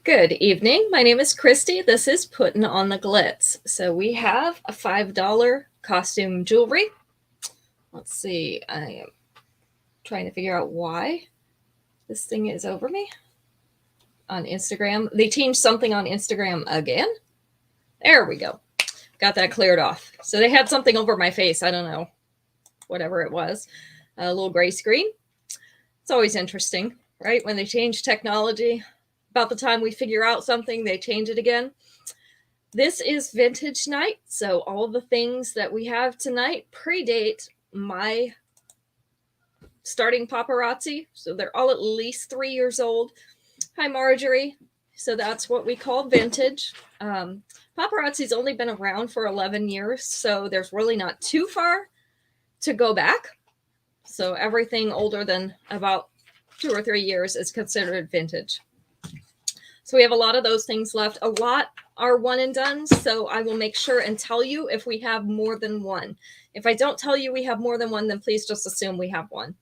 Good evening. My name is Christy. This is Puttin' on the Glitz. So we have a $5 costume jewelry. Let's see. I am trying to figure out why this thing is over me on Instagram. They changed something on Instagram again. There we go. Got that cleared off. So they had something over my face. I don't know. Whatever it was. A little gray screen. It's always interesting, right? When they change technology. About the time we figure out something, they change it again. This is vintage night, so all the things that we have tonight predate my starting paparazzi. So they're all at least 3 years old. Hi, Marjorie. So that's what we call vintage. Paparazzi's only been around for 11 years, so there's really not too far to go back. So everything older than about 2 or 3 years is considered vintage. So we have a lot of those things left. A lot are one and done, so I will make sure and tell you if we have more than one. If I don't tell you we have more than one, then please just assume we have one.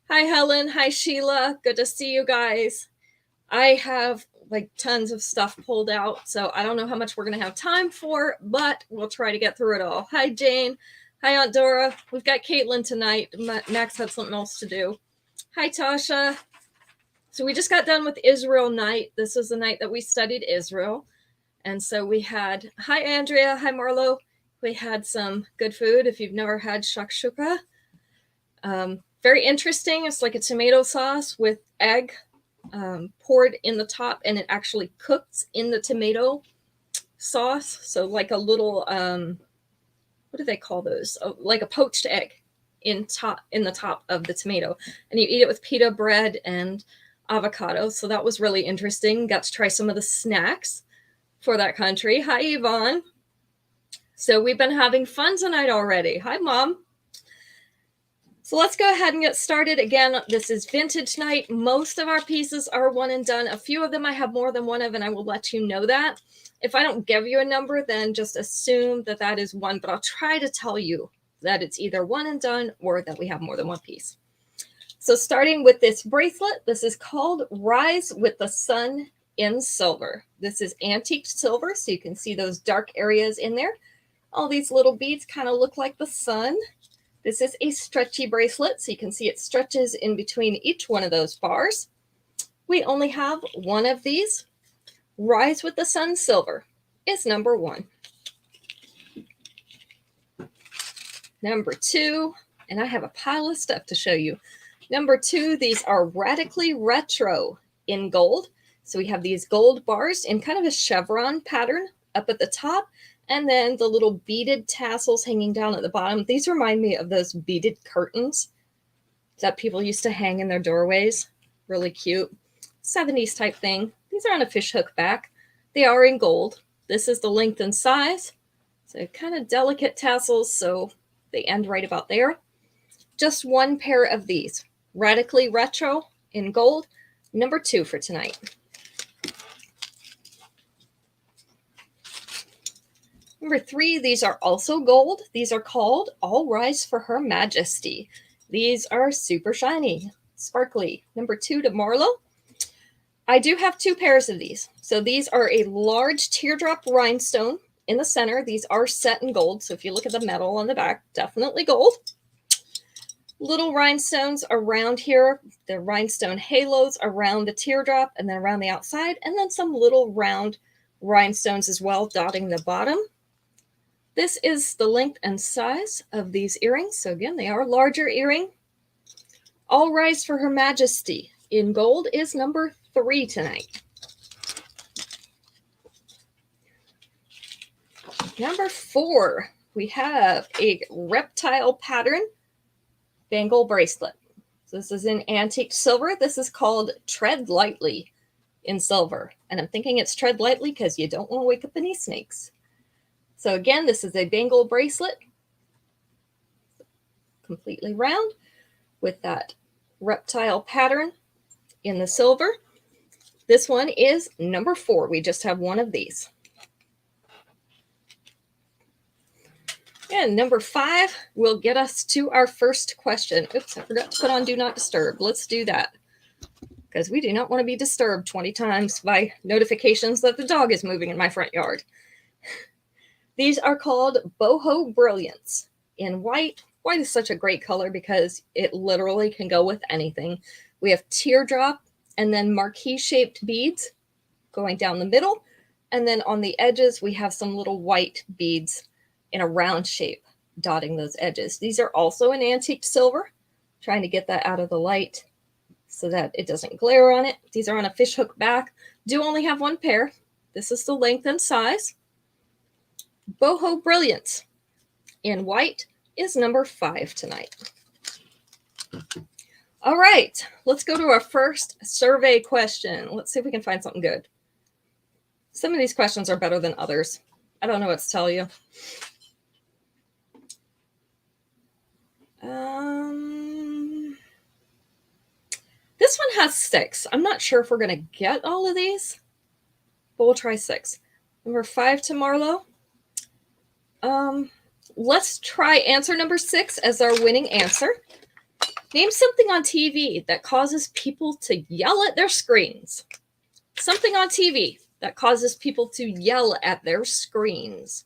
Hi, Helen. Hi, Sheila. Good to see you guys. I have like tons of stuff pulled out, so I don't know how much we're going to have time for, but we'll try to get through it all. Hi, Jane. Hi, Aunt Dora. We've got Caitlin tonight. Max had something else to do. Hi, Tasha. So we just got done with Israel night. This is the night that we studied Israel. And so we had, hi, Andrea. Hi, Marlo. We had some good food. If you've never had shakshuka, very interesting. It's like a tomato sauce with egg poured in the top, and it actually cooks in the tomato sauce. So like a little, what do they call those? Oh, like a poached egg in the top of the tomato. And you eat it with pita bread and avocado. So that was really interesting. Got to try some of the snacks for that country. Hi, Yvonne. So we've been having fun tonight already. Hi, Mom. So let's go ahead and get started. Again, this is vintage night. Most of our pieces are one and done. A few of them I have more than one of, and I will let you know that. If I don't give you a number, then just assume that that is one, but I'll try to tell you that it's either one and done or that we have more than one piece. So starting with this bracelet, this is called Rise with the Sun in Silver. This is antique silver, so you can see those dark areas in there. All these little beads kind of look like the sun. This is a stretchy bracelet, so you can see it stretches in between each one of those bars. We only have one of these. Rise with the Sun Silver is number 1. Number 2, and I have a pile of stuff to show you. Number 2, these are radically retro in gold. So we have these gold bars in kind of a chevron pattern up at the top, and then the little beaded tassels hanging down at the bottom. These remind me of those beaded curtains that people used to hang in their doorways. Really cute. 70s type thing. These are on a fishhook back. They are in gold. This is the length and size. So kind of delicate tassels, so they end right about there. Just one pair of these. Radically retro in gold. Number 2 for tonight. Number 3, these are also gold. These are called All Rise for Her Majesty. These are super shiny, sparkly. Number 2 to Marlo. I do have 2 pairs of these. So these are a large teardrop rhinestone in the center. These are set in gold. So if you look at the metal on the back, definitely gold. Little rhinestones around here, the rhinestone halos around the teardrop and then around the outside, and then some little round rhinestones as well dotting the bottom. This is the length and size of these earrings. So again, they are larger earring. All Rise for Her Majesty in gold is number 3 tonight. Number 4, we have a reptile pattern bangle bracelet. So this is in antique silver. This is called Tread Lightly in silver. And I'm thinking it's tread lightly because you don't want to wake up any snakes. So again, this is a bangle bracelet. Completely round with that reptile pattern in the silver. This one is number 4. We just have one of these. And number 5 will get us to our first question. Oops, I forgot to put on Do Not Disturb. Let's do that. because we do not want to be disturbed 20 times by notifications that the dog is moving in my front yard. These are called Boho Brilliance in white. White is such a great color because it literally can go with anything. We have teardrop and then marquee-shaped beads going down the middle. And then on the edges, we have some little white beads in a round shape dotting those edges. These are also in antique silver, trying to get that out of the light so that it doesn't glare on it. These are on a fishhook back. Do only have one pair. This is the length and size. Boho Brilliance in white is number 5 tonight. All right, let's go to our first survey question. Let's see if we can find something good. Some of these questions are better than others. I don't know what to tell you. This one has 6. I'm not sure if we're going to get all of these, but we'll try 6. Number 5 to Marlo. Let's try answer number 6 as our winning answer. Name something on TV that causes people to yell at their screens. Something on TV that causes people to yell at their screens.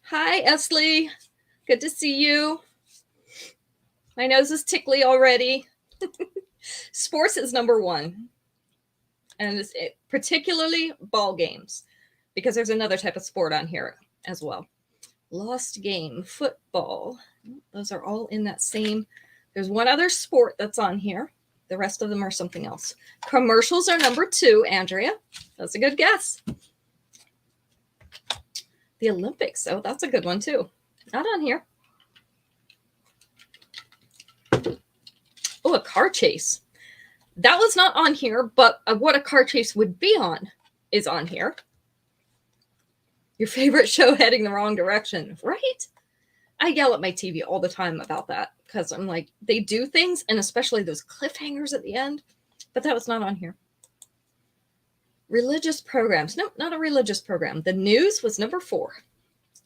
Hi, Esley. Good to see you. My nose is tickly already. Sports is number 1. And it's particularly ball games, because there's another type of sport on here as well. Lost game, football. Those are all in that same. There's one other sport that's on here. The rest of them are something else. Commercials are number 2, Andrea. That's a good guess. The Olympics. Oh, that's a good one too. Not on here. Oh, a car chase. That was not on here, but what a car chase would be on is on here. Your favorite show heading the wrong direction, right? I yell at my TV all the time about that because I'm like, they do things, and especially those cliffhangers at the end, but that was not on here. Religious programs. Nope, not a religious program. The news was number 4.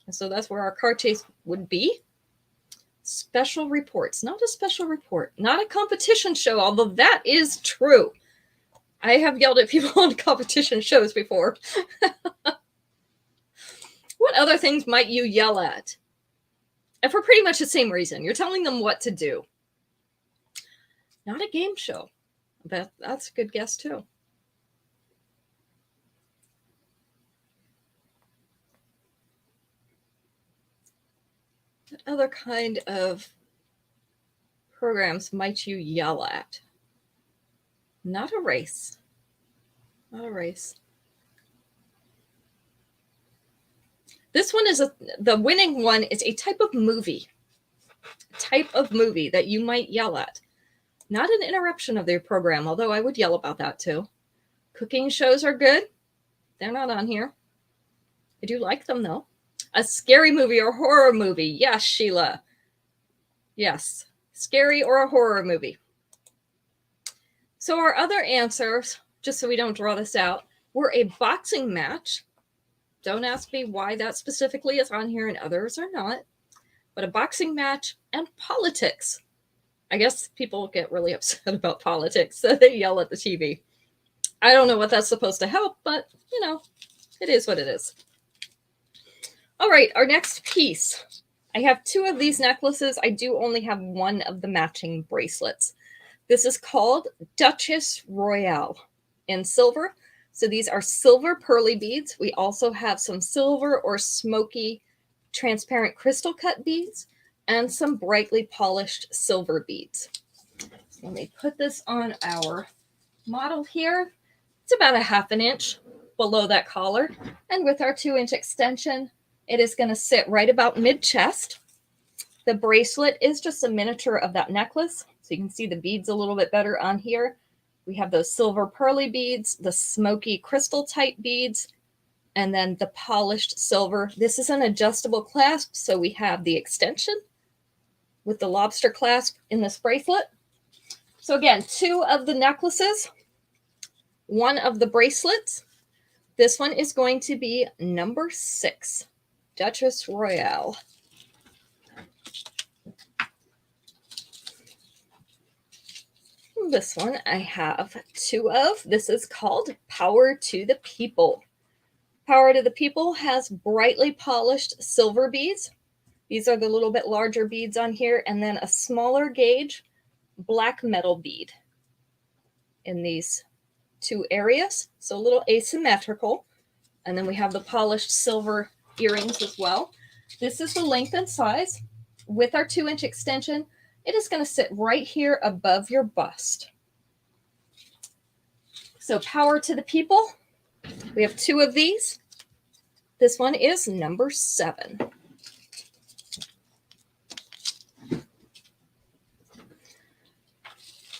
And so that's where our car chase would be. Special reports. Not a special report. Not a competition show, although that is true. I have yelled at people on competition shows before. What other things might you yell at? And for pretty much the same reason. You're telling them what to do. Not a game show. But that's a good guess too. What other kind of programs might you yell at? Not a race. Not a race. This one is the winning one is a type of movie. A type of movie that you might yell at. Not an interruption of their program, although I would yell about that too. Cooking shows are good. They're not on here. I do like them though. A scary movie or horror movie. Yes, Sheila. Yes. Scary or a horror movie. So our other answers, just so we don't draw this out, were a boxing match. Don't ask me why that specifically is on here and others are not. But a boxing match and politics. I guess people get really upset about politics, so they yell at the TV. I don't know what that's supposed to help, but, you know, it is what it is. All right, our next piece. I have 2 of these necklaces. I do only have 1 of the matching bracelets. This is called Duchess Royale in silver. So these are silver pearly beads. We also have some silver or smoky transparent crystal cut beads and some brightly polished silver beads. So let me put this on our model here. It's about a 1/2 inch below that collar. And with our 2-inch extension, it is going to sit right about mid-chest. The bracelet is just a miniature of that necklace. So you can see the beads a little bit better on here. We have those silver pearly beads, the smoky crystal type beads, and then the polished silver. This is an adjustable clasp, so we have the extension with the lobster clasp in this bracelet. So again, 2 of the necklaces, 1 of the bracelets. This one is going to be number 6, Duchess Royale. this one I have 2 of. This is called Power to the People. Power to the People has brightly polished silver beads. These are the little bit larger beads on here, and then a smaller gauge black metal bead in these 2 areas. So a little asymmetrical. And then we have the polished silver earrings as well. This is the length and size. With our 2-inch extension, it is going to sit right here above your bust. So Power to the People. We have 2 of these. This one is number 7.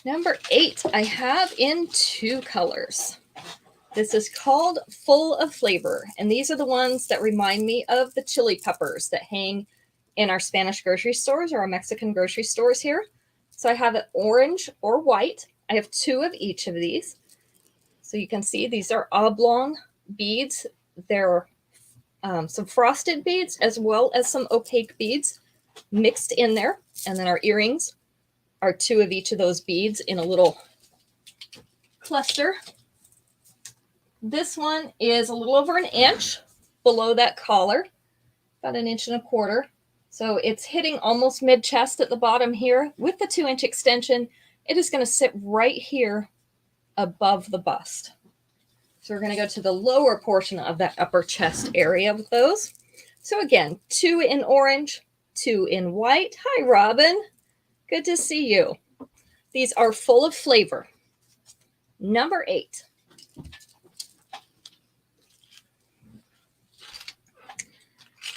Number 8, I have in 2 colors. This is called Full of Flavor, and these are the ones that remind me of the chili peppers that hang in our Spanish grocery stores or our Mexican grocery stores here. So I have it orange or white. I have 2 of each of these. So you can see these are oblong beads. They're some frosted beads as well as some opaque beads mixed in there. And then our earrings are 2 of each of those beads in a little cluster. This one is a little over 1 inch below that collar, about 1.25 inches. So it's hitting almost mid-chest at the bottom here. With the 2-inch extension, it is going to sit right here above the bust. So we're going to go to the lower portion of that upper chest area with those. So again, 2 in orange, 2 in white. Hi, Robin. Good to see you. These are Full of Flavor. Number 8.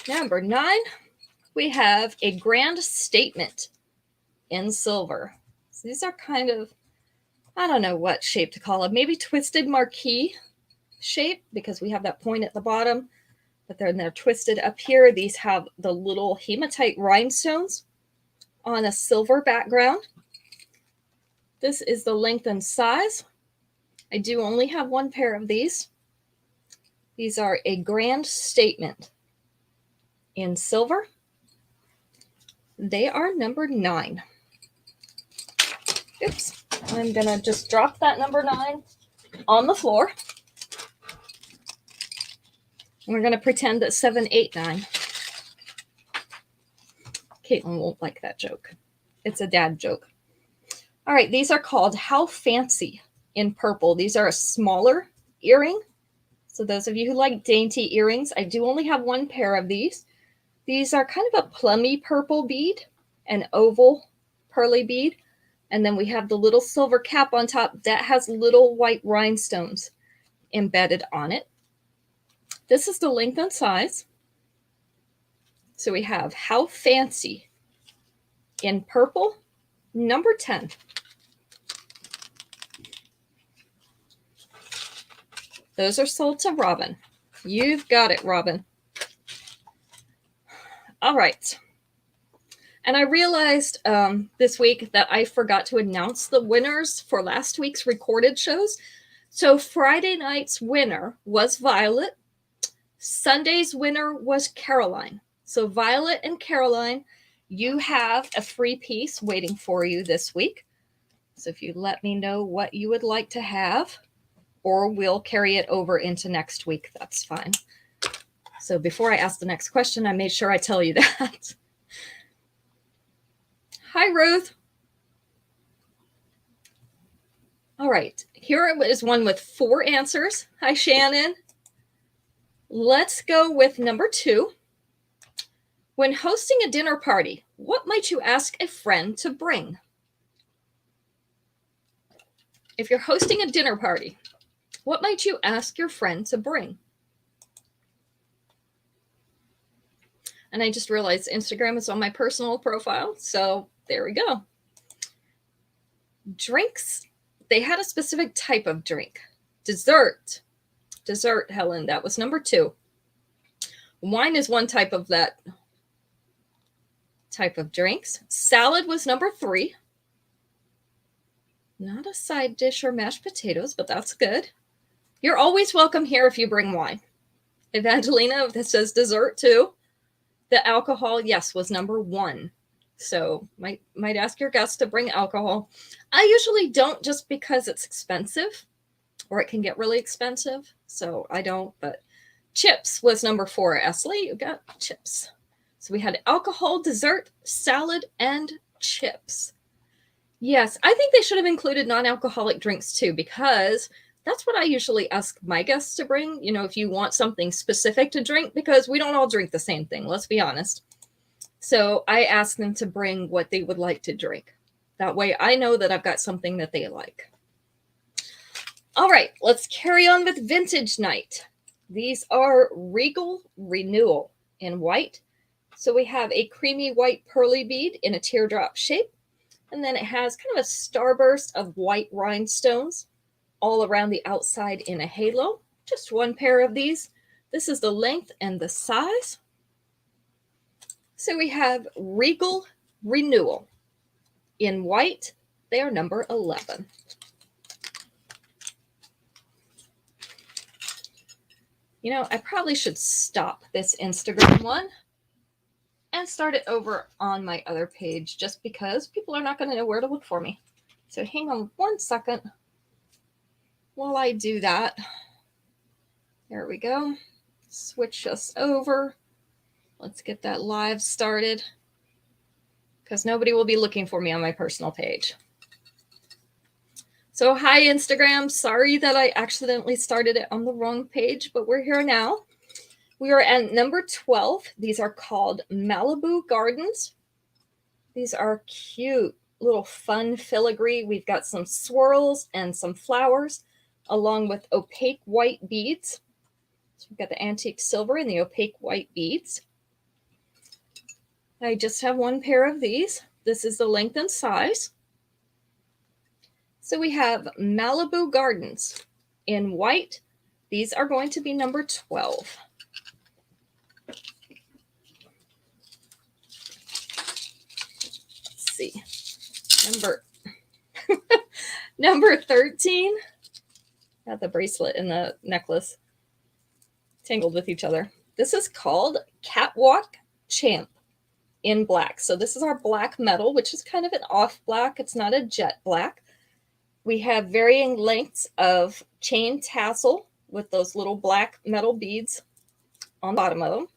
Number 9, we have a Grand Statement in silver. So these are kind of, I don't know what shape to call it, maybe twisted marquee shape because we have that point at the bottom, but then they're twisted up here. These have the little hematite rhinestones on a silver background. This is the length and size. I do only have 1 pair of these. These are a Grand Statement in silver. They are number 9. Oops. I'm going to just drop that number 9 on the floor. And we're going to pretend that 7, 8, 9. Caitlin won't like that joke. It's a dad joke. All right, these are called How Fancy in purple. These are a smaller earring. So those of you who like dainty earrings, I do only have 1 pair of these. These are kind of a plummy purple bead, an oval pearly bead. And then we have the little silver cap on top that has little white rhinestones embedded on it. This is the length and size. So we have How Fancy in purple, number 10. Those are sold to Robin. You've got it, Robin. All right. And I realized this week that I forgot to announce the winners for last week's recorded shows. So Friday night's winner was Violet. Sunday's winner was Caroline. So Violet and Caroline, you have a free piece waiting for you this week. So if you let me know what you would like to have, or we'll carry it over into next week, that's fine. So before I ask the next question, I made sure I tell you that. Hi, Ruth. All right, here is one with 4 answers. Hi, Shannon. Let's go with number 2. When hosting a dinner party, what might you ask a friend to bring? If you're hosting a dinner party, what might you ask your friend to bring? And I just realized Instagram is on my personal profile, so there we go. Drinks, they had a specific type of drink. Dessert, Helen, that was number 2. Wine is one type of that type of drinks. Salad was number 3. Not a side dish or mashed potatoes, but that's good. You're always welcome here if you bring wine. Evangelina, that says dessert too. The alcohol, yes, was number 1. So might ask your guests to bring alcohol. I usually don't, just because it's expensive, or it can get really expensive. So I don't, but chips was number 4. Esley, you got chips. So we had alcohol, dessert, salad, and chips. Yes, I think they should have included non-alcoholic drinks too, because that's what I usually ask my guests to bring. You know, if you want something specific to drink, because we don't all drink the same thing, let's be honest. So I ask them to bring what they would like to drink. That way I know that I've got something that they like. All right, let's carry on with vintage night. These are Regal Renewal in white. So we have a creamy white pearly bead in a teardrop shape. And then it has kind of a starburst of white rhinestones all around the outside in a halo. Just one pair of these. This is the length and the size. So we have Regal Renewal in white. They are number 11. You know, I probably should stop this Instagram one and start it over on my other page, just because people are not going to know where to look for me. So hang on one second while I do that. There we go. Switch us over. Let's get that live started, because nobody will be looking for me on my personal page. So hi, Instagram. Sorry that I accidentally started it on the wrong page, but we're here now. We are at number 12. These are called Malibu Gardens. These are cute, little fun filigree. We've got some swirls and some flowers, along with opaque white beads. So we've got the antique silver and the opaque white beads. I just have one pair of these. This is the length and size. So we have Malibu Gardens in white. These are going to be number 12. Let's see. Number 13. Got the bracelet and the necklace tangled with each other. This is called Catwalk Champ in black. So this is our black metal, which is kind of an off black. It's not a jet black. We have varying lengths of chain tassel with those little black metal beads on the bottom of them.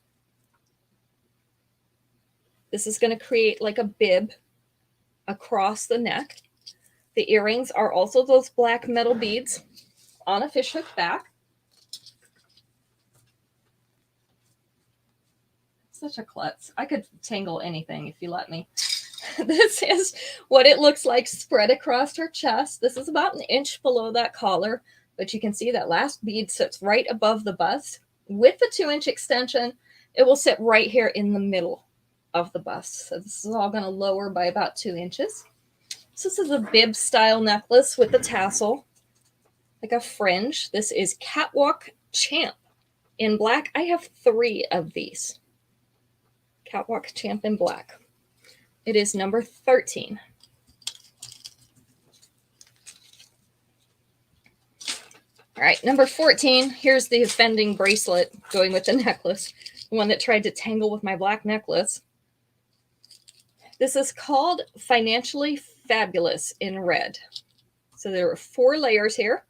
This is going to create like a bib across the neck. The earrings are also those black metal beads on a fishhook back. Such a klutz. I could tangle anything if you let me. This is what it looks like spread across her chest. This is about an inch below that collar, but you can see that last bead sits right above the bust. With the 2-inch extension, it will sit right here in the middle of the bust. So this is all going to lower by about 2 inches. So this is a bib style necklace with the tassel, like a fringe. This is Catwalk Champ in black. I have 3 of these. Catwalk Champ in black. It is number 13. All right, number 14. Here's the offending bracelet going with the necklace, the one that tried to tangle with my black necklace. This is called Financially Fabulous in red. So there are 4 layers here.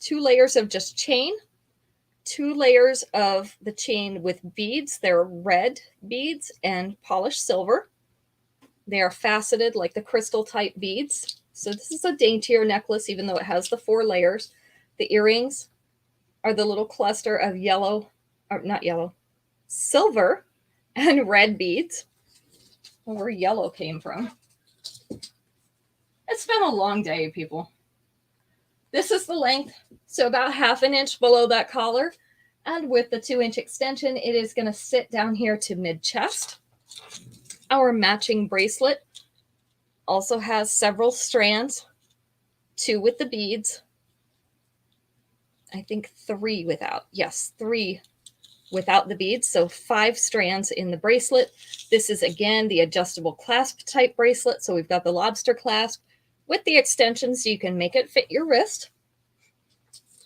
2 layers of just chain. 2 layers of the chain with beads. They're red beads and polished silver. They are faceted like the crystal type beads. So this is a daintier necklace, even though it has the 4 layers. The earrings are the little cluster of yellow, or not yellow, silver and red beads. Where yellow came from. It's been a long day, people. This is the length, so about 1/2 inch below that collar. And with the 2-inch extension, it is going to sit down here to mid-chest. Our matching bracelet also has several strands, 2 with the beads. I think 3 without. Yes, 3 without the beads. So 5 strands in the bracelet. This is, again, the adjustable clasp type bracelet. So we've got the lobster clasp with the extensions, so you can make it fit your wrist.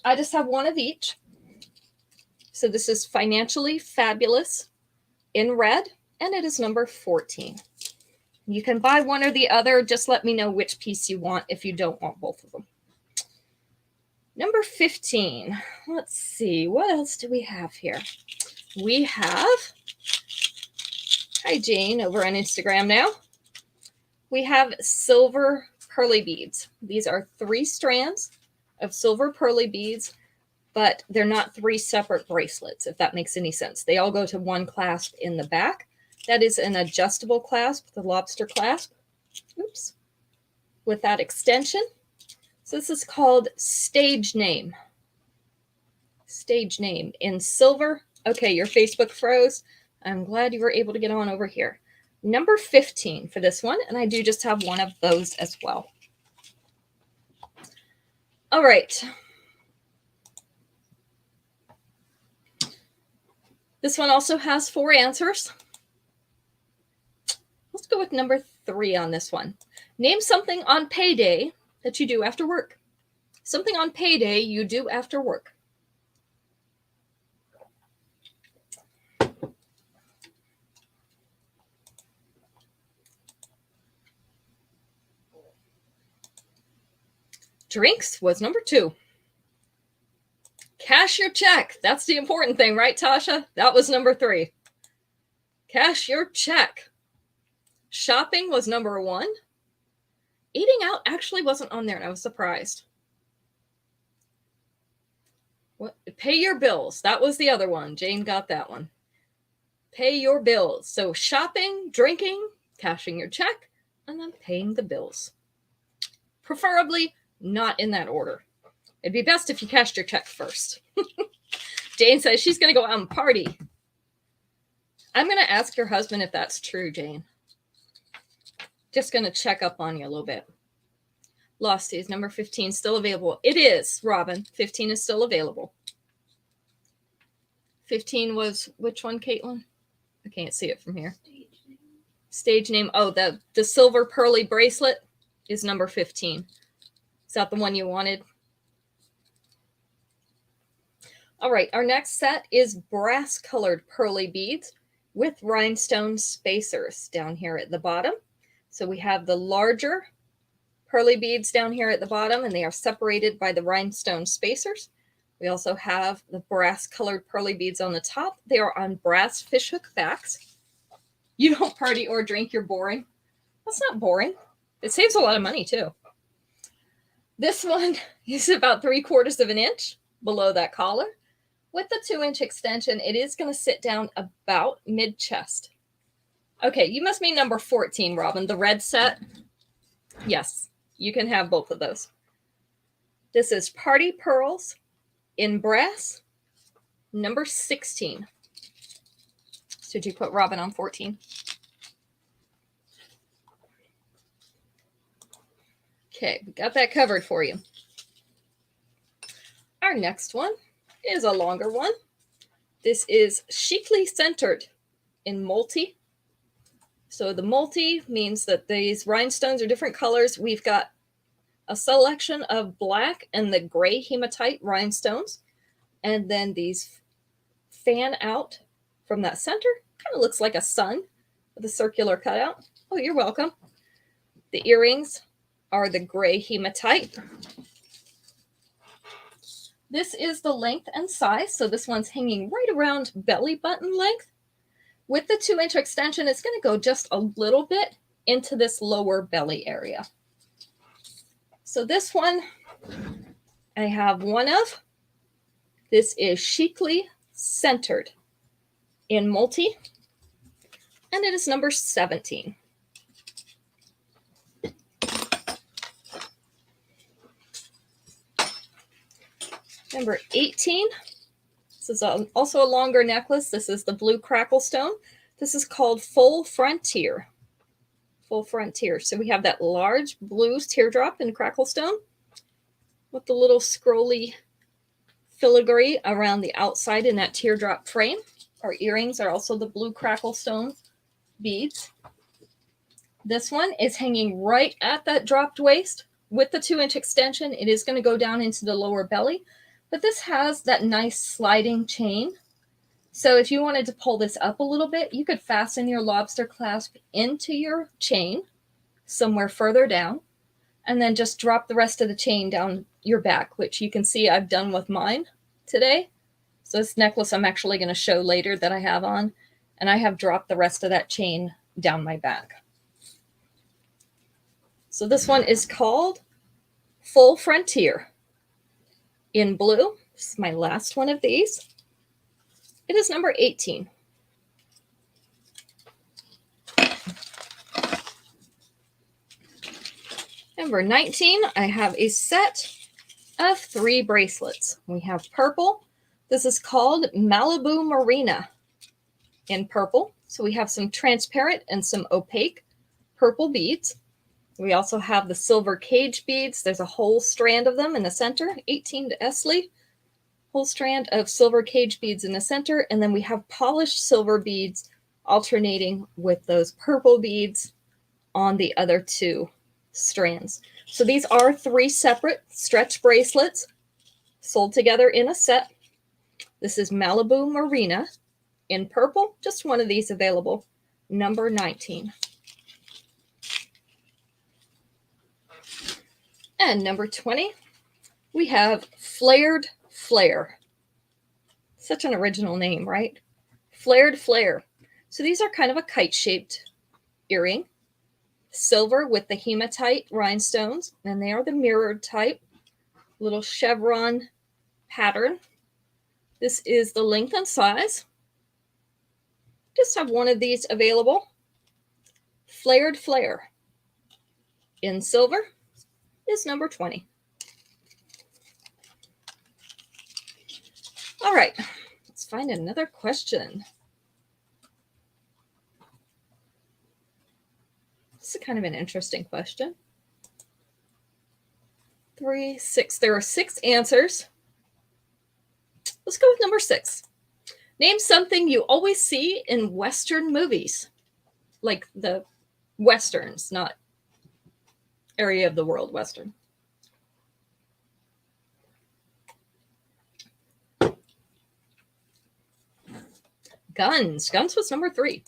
I just have 1 of each. So this is Financially Fabulous in red, and it is number 14. You can buy one or the other. Just let me know which piece you want if you don't want both of them. Number 15. Let's see. What else do we have here? We have, hi Jane, over on Instagram now. We have silver pearly beads. These are 3 strands of silver pearly beads, but they're not 3 separate bracelets, if that makes any sense. They all go to one clasp in the back. That is an adjustable clasp, the lobster clasp. Oops. With that extension. So this is called Stage Name. Stage Name in silver. Okay, your Facebook froze. I'm glad you were able to get on over here. Number 15 for this one, and I do just have one of those as well. All right. This one also has 4 answers. Let's go with number 3 on this one. Name something on payday that you do after work. Something on payday you do after work. Drinks was number 2. Cash your check. That's the important thing, right, Tasha? That was number 3. Cash your check. Shopping was number 1. Eating out actually wasn't on there, and I was surprised. What? Pay your bills. That was the other one. Jane got that one. Pay your bills. So shopping, drinking, cashing your check, and then paying the bills. Preferably not in that order. It'd be best if you cashed your check first. Jane says she's going to go out and party. I'm going to ask your husband if that's true, Jane. Just going to check up on you a little bit. Losties, number 15, still available. It is, Robin. 15 is still available. 15 was which one, Caitlin? I can't see it from here. Stage name. Oh, the silver pearly bracelet is number 15. Is that the one you wanted? All right, our next set is brass colored pearly beads with rhinestone spacers down here at the bottom. So we have the larger pearly beads down here at the bottom, and they are separated by the rhinestone spacers. We also have the brass colored pearly beads on the top. They are on brass fishhook backs. You don't party or drink, you're boring. That's not boring. It saves a lot of money too. This one is about 3/4 of an inch below that collar. With the 2-inch extension, it is going to sit down about mid-chest. Okay, you must mean number 14, Robin, the red set. Yes, you can have both of those. This is Party Pearls in brass, number 16. So did you put Robin on 14? Okay, we got that covered for you. Our next one is a longer one. This is Chicly Centered in multi. So the multi means that these rhinestones are different colors. We've got a selection of black and the gray hematite rhinestones. And then these fan out from that center. Kind of looks like a sun with a circular cutout. Oh, you're welcome. The earrings are the gray hematite. This is the length and size. So this one's hanging right around belly button length. With the 2-inch extension, it's going to go just a little bit into this lower belly area. So this one, I have one of. This is Chicly Centered in multi, and it is number 17. Number 18. This is also a longer necklace. This is the blue crackle stone. This is called Full Frontier. Full Frontier. So we have that large blue teardrop in crackle stone with the little scrolly filigree around the outside in that teardrop frame. Our earrings are also the blue crackle stone beads. This one is hanging right at that dropped waist with the 2-inch extension. It is going to go down into the lower belly. But this has that nice sliding chain So if you wanted to pull this up a little bit, you could fasten your lobster clasp into your chain somewhere further down, and then just drop the rest of the chain down your back, which you can see I've done with mine today. So this necklace I'm actually going to show later that I have on, and I have dropped the rest of that chain down my back. So this one is called Full Frontier in blue. This is my last one of these. It is number 18. Number 19, I have a set of 3 bracelets. We have purple. This is called Malibu Marina in purple. So we have some transparent and some opaque purple beads. We also have the silver cage beads. There's a whole strand of them in the center, 18 to Esley. Whole strand of silver cage beads in the center. And then we have polished silver beads alternating with those purple beads on the other 2 strands. So these are 3 separate stretch bracelets sold together in a set. This is Malibu Marina in purple. Just one of these available. Number 19. And number 20, we have Flared Flare. Such an original name, right? Flared Flare. So these are kind of a kite-shaped earring. Silver with the hematite rhinestones, and they are the mirrored type. Little chevron pattern. This is the length and size. Just have one of these available. Flared Flare in silver is number 20. All right, let's find another question. This is kind of an interesting question. 3, 6. There are 6 answers. Let's go with number 6. Name something you always see in Western movies. Like the Westerns, not area of the world Western. Guns. Guns was number 3.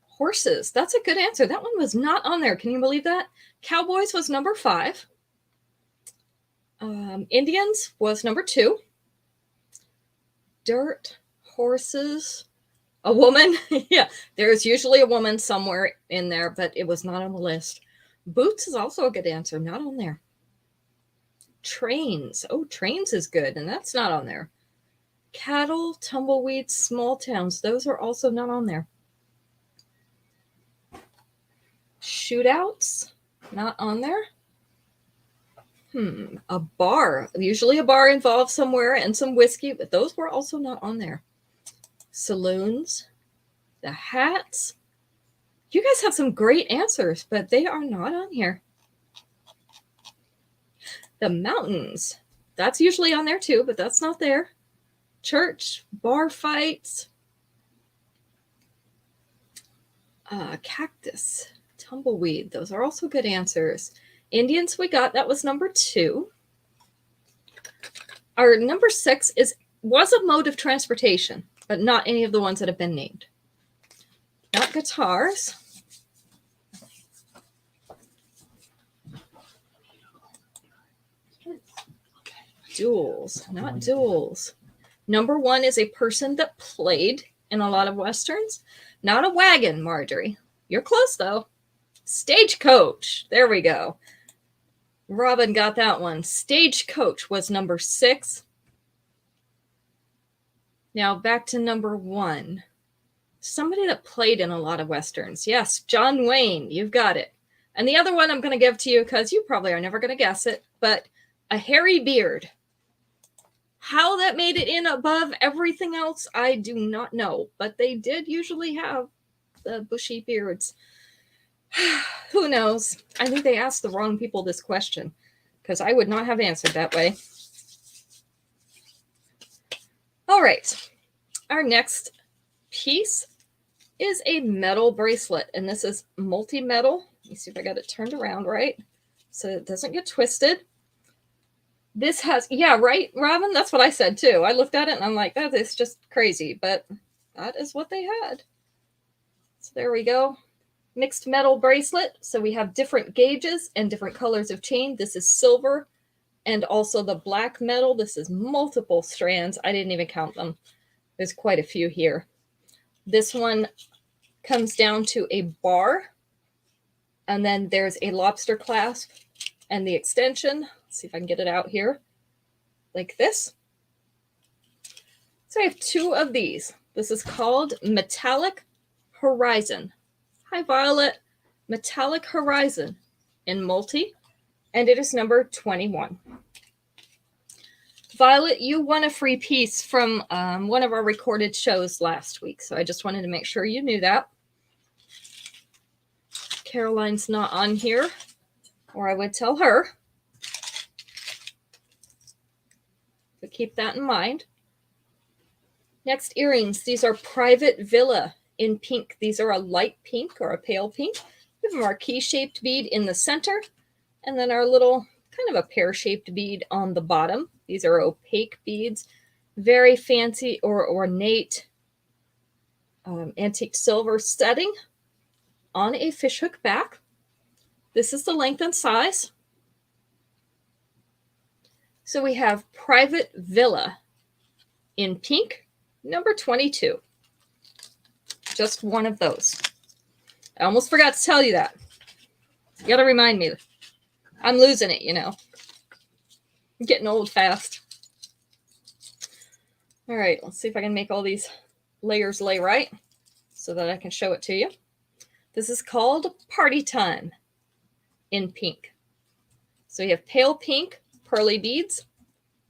Horses. That's a good answer. That one was not on there. Can you believe that? Cowboys was number 5. Indians was number 2. Dirt, horses, a woman. Yeah, there's usually a woman somewhere in there, but it was not on the list. Boots is also a good answer. Not on there. Trains. Oh, trains is good, and that's not on there. Cattle, tumbleweeds, small towns. Those are also not on there. Shootouts. Not on there. A bar. Usually a bar involved somewhere and some whiskey, but those were also not on there. Saloons. The hats. You guys have some great answers, but they are not on here. The mountains. That's usually on there too, but that's not there. Church. Bar fights. Cactus. Tumbleweed. Those are also good answers. Indians we got. That was number 2. Our number 6 was a mode of transportation, but not any of the ones that have been named. Not guitars. Duels. Not duels. Number 1 is a person that played in a lot of Westerns. Not a wagon, Marjorie. You're close, though. Stagecoach. There we go. Robin got that one. Stagecoach was number 6. Now back to number 1. Somebody that played in a lot of Westerns. Yes, John Wayne. You've got it. And the other one I'm going to give to you because you probably are never going to guess it, but a hairy beard. How that made it in above everything else, I do not know. But they did usually have the bushy beards. Who knows? I think they asked the wrong people this question because I would not have answered that way. All right. Our next piece is a metal bracelet, and this is multi-metal. Let me see if I got it turned around right so it doesn't get twisted. This has, yeah, right, Robin? That's what I said too. I looked at it and I'm like, that is just crazy, but that is what they had. So there we go. Mixed metal bracelet. So we have different gauges and different colors of chain. This is silver and also the black metal. This is multiple strands. I didn't even count them. There's quite a few here. This one comes down to a bar, and then there's a lobster clasp and the extension. Let's see if I can get it out here like this. So I have two of these. This is called Metallic Horizon. Hi, Violet. Metallic Horizon in multi, and it is number 21. Violet, you won a free piece from one of our recorded shows last week, so I just wanted to make sure you knew that. Caroline's not on here, or I would tell her. But keep that in mind. Next, earrings. These are Private Villa in pink. These are a light pink or a pale pink. We have a marquee-shaped bead in the center, and then our little kind of a pear-shaped bead on the bottom. These are opaque beads, very fancy or ornate antique silver setting on a fishhook back. This is the length and size. So we have Private Villa in pink, number 22. Just one of those. I almost forgot to tell you that. You got to remind me. I'm losing it, you know. I'm getting old fast. All right, let's see if I can make all these layers lay right so that I can show it to you. This is called Party Time in pink. So you have pale pink pearly beads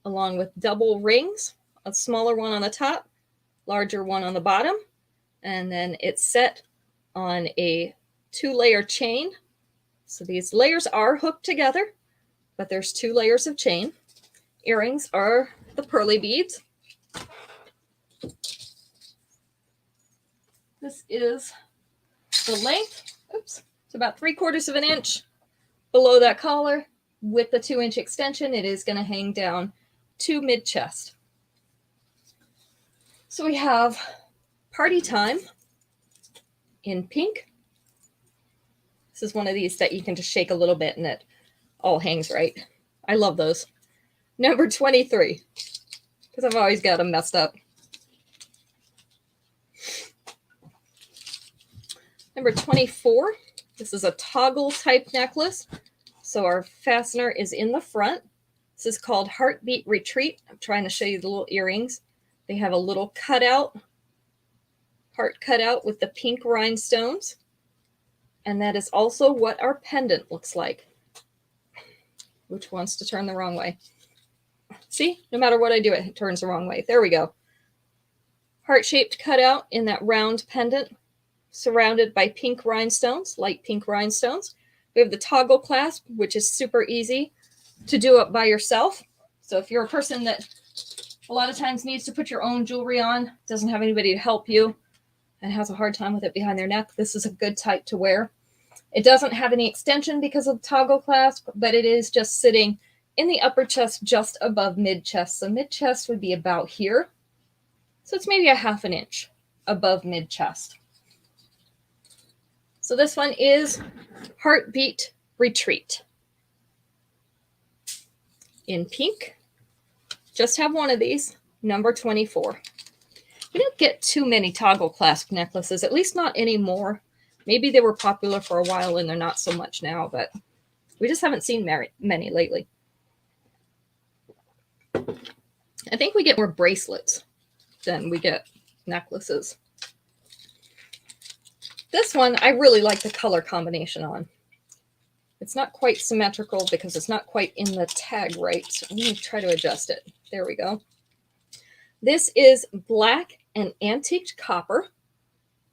along with double rings, a smaller one on the top, larger one on the bottom, and then it's set on a 2-layer chain. So these layers are hooked together, but there's 2 layers of chain. Earrings are the pearly beads. This is the length. Oops, it's about 3/4 of an inch below that collar. With the 2-inch extension, it is going to hang down to mid-chest. So we have Party Time in pink. This is one of these that you can just shake a little bit and it all hangs right. I love those. Number 23, because I've always got them messed up. Number 24, this is a toggle type necklace. So our fastener is in the front. This is called Heartbeat Retreat. I'm trying to show you the little earrings. They have a little cutout, heart cutout with the pink rhinestones. And that is also what our pendant looks like. Which wants to turn the wrong way? See, no matter what I do, it turns the wrong way. There we go. Heart-shaped cutout in that round pendant, surrounded by pink rhinestones, light pink rhinestones. We have the toggle clasp, which is super easy to do it by yourself. So if you're a person that a lot of times needs to put your own jewelry on, doesn't have anybody to help you, and has a hard time with it behind their neck, this is a good type to wear. It doesn't have any extension because of the toggle clasp, but it is just sitting in the upper chest just above mid-chest. So mid-chest would be about here. So it's maybe a 1/2 inch above mid-chest. So this one is Heartbeat Retreat in pink. Just have one of these, number 24. We don't get too many toggle clasp necklaces, at least not anymore. Maybe they were popular for a while and they're not so much now, but we just haven't seen many lately. I think we get more bracelets than we get necklaces. This one, I really like the color combination on. It's not quite symmetrical because it's not quite in the tag right. So I'm going to try to adjust it. There we go. This is black and antiqued copper.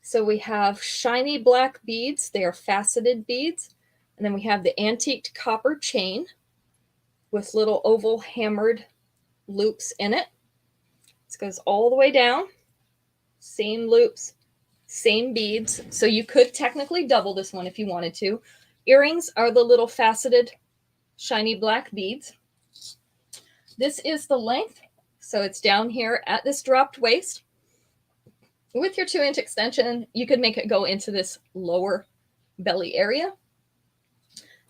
So we have shiny black beads. They are faceted beads. And then we have the antiqued copper chain with little oval hammered loops in it. This goes all the way down. Same loops, same beads. So you could technically double this one if you wanted to. Earrings are the little faceted shiny black beads. This is the length. So it's down here at this dropped waist. With your 2-inch extension, you could make it go into this lower belly area.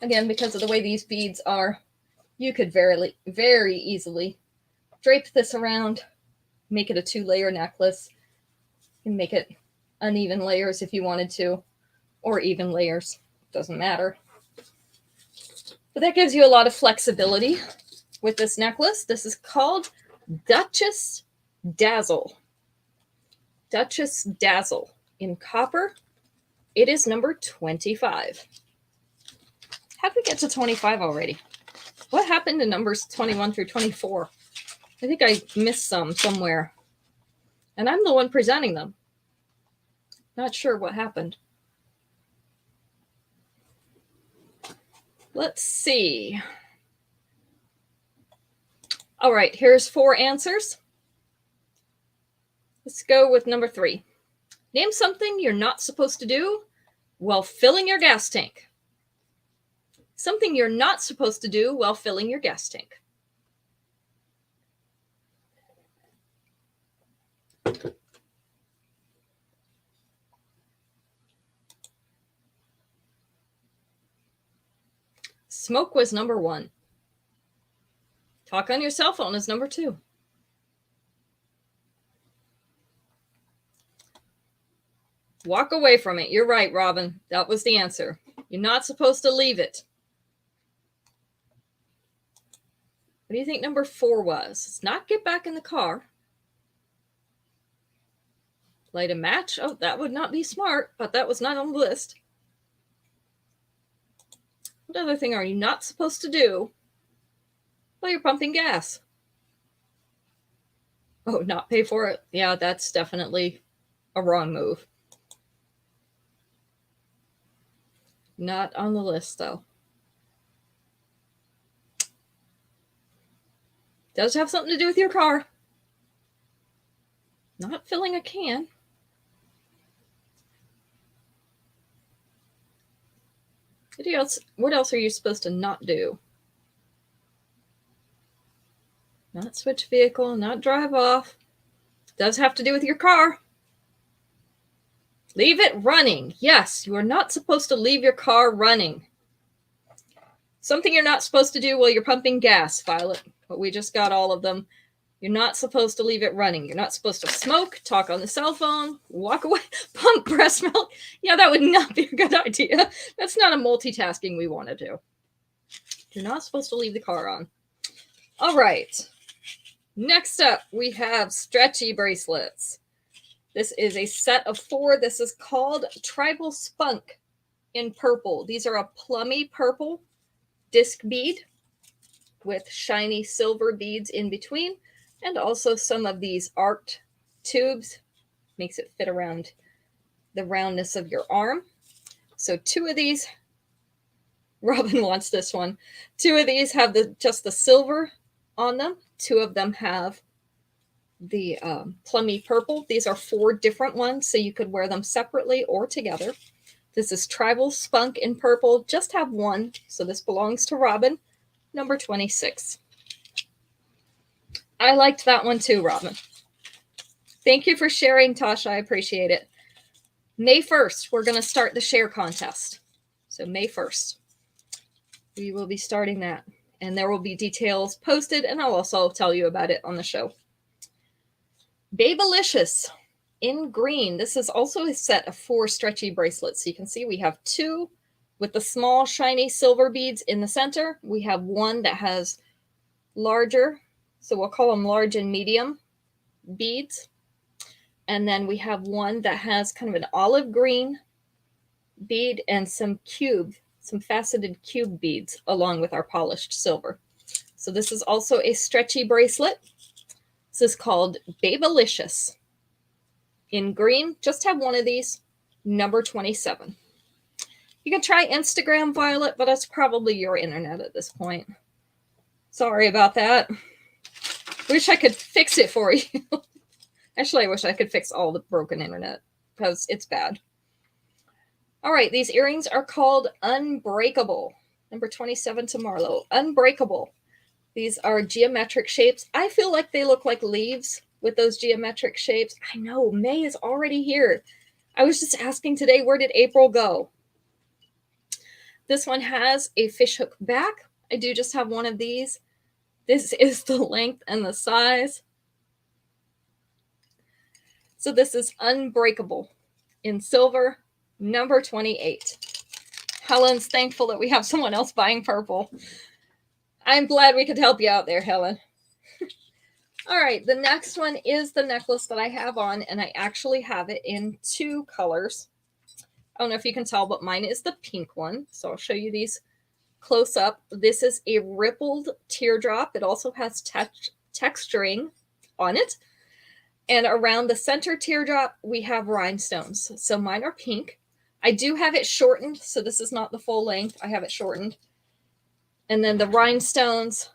Again, because of the way these beads are, you could very easily drape this around, make it a 2-layer necklace. You can make it uneven layers if you wanted to, or even layers. Doesn't matter. But that gives you a lot of flexibility with this necklace. This is called Duchess Dazzle. Duchess Dazzle in copper. It is number 25. How did we get to 25 already? What happened to numbers 21 through 24? I think I missed some somewhere. And I'm the one presenting them. Not sure what happened. Let's see. All right, here's 4 answers. Let's go with number 3. Name something you're not supposed to do while filling your gas tank. Something you're not supposed to do while filling your gas tank. Smoke was number 1. Talk on your cell phone is number 2. Walk away from it. You're right, Robin. That was the answer. You're not supposed to leave it. What do you think number 4 was? It's not get back in the car. Light a match. Oh, that would not be smart, but that was not on the list. What other thing are you not supposed to do while you're pumping gas? Oh, not pay for it. Yeah, that's definitely a wrong move. Not on the list, though. Does have something to do with your car. Not filling a can. What else are you supposed to not do? Not switch vehicle, not drive off. Does have to do with your car. Leave it running. Yes, you are not supposed to leave your car running. Something you're not supposed to do while you're pumping gas, Violet. But we just got all of them. You're not supposed to leave it running. You're not supposed to smoke, talk on the cell phone, walk away, pump breast milk. Yeah, that would not be a good idea. That's not a multitasking we want to do. You're not supposed to leave the car on. All right. Next up, we have stretchy bracelets. This is a set of 4. This is called Tribal Spunk in purple. These are a plummy purple disc bead with shiny silver beads in between, and also some of these arced tubes. Makes it fit around the roundness of your arm. So 2 of these, Robin wants this one. 2 of these have just the silver on them. 2 of them have the plummy purple. These are 4 different ones, so you could wear them separately or together. This is Tribal Spunk in purple. Just have 1, so this belongs to Robin, number 26. I liked that one too, Robin. Thank you for sharing, Tasha. I appreciate it. May 1st, we're going to start the share contest. So May 1st, we will be starting that. And there will be details posted, and I'll also tell you about it on the show. Babylicious in green. This is also a set of 4 stretchy bracelets. So you can see we have 2 with the small shiny silver beads in the center. We have 1 that has larger, so we'll call them large and medium beads. And then we have 1 that has kind of an olive green bead and some faceted cube beads along with our polished silver. So this is also a stretchy bracelet. This is called Babylicious in green. Just have 1 of these, number 27. You can try Instagram, Violet, but that's probably your internet at this point. Sorry about that. Wish I could fix it for you. Actually, I wish I could fix all the broken internet because it's bad. All right, these earrings are called Unbreakable. Number 27 to Marlo. Unbreakable. These are geometric shapes. I feel like they look like leaves with those geometric shapes. I know, May is already here. I was just asking today, where did April go? This one has a fishhook back. I do just have one of these. This is the length and the size. So this is unbreakable in silver, number 28. Helen's thankful that we have someone else buying purple. I'm glad we could help you out there, Helen. All right, the next one is the necklace that I have on, and I actually have it in 2 colors. I don't know if you can tell, but mine is the pink one. So I'll show you these close up. This is a rippled teardrop. It also has texturing on it. And around the center teardrop, we have rhinestones. So mine are pink. I do have it shortened, so this is not the full length. I have it shortened. And then the rhinestones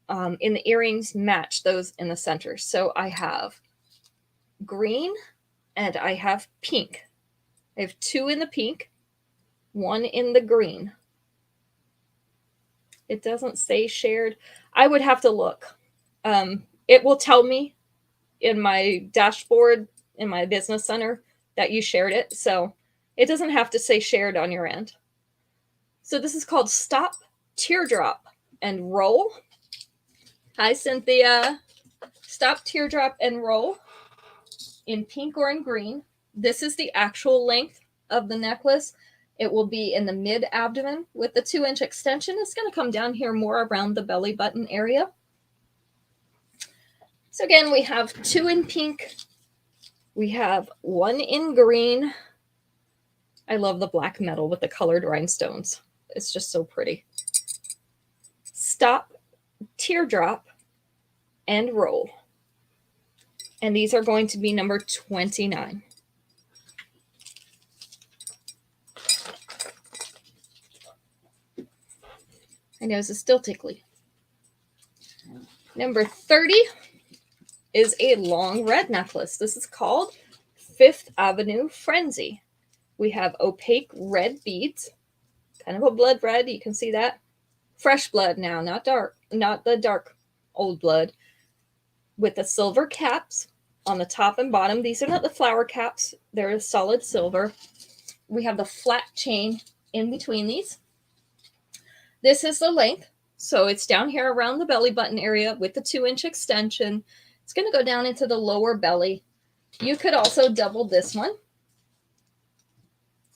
in the earrings match those in the center. So I have green and I have pink. I have 2 in the pink, 1 in the green. It doesn't say shared. I would have to look. It will tell me in my dashboard in my business center that you shared it. So it doesn't have to say shared on your end. So this is called Stop, Teardrop, and Roll. Hi, Cynthia. Stop, Teardrop, and Roll in pink or in green. This is the actual length of the necklace. It will be in the mid-abdomen with the 2-inch extension. It's going to come down here more around the belly button area. So again, we have 2 in pink. We have 1 in green. I love the black metal with the colored rhinestones. It's just so pretty. Stop, teardrop, and roll. And these are going to be number 29. My nose is still tickly. Number 30 is a long red necklace. This is called Fifth Avenue Frenzy. We have opaque red beads, kind of a blood red. You can see that. Fresh blood now, not dark, not the dark old blood. With the silver caps on the top and bottom. These are not the flower caps. They're solid silver. We have the flat chain in between these. This is the length. So it's down here around the belly button area with the 2-inch extension. It's going to go down into the lower belly. You could also double this one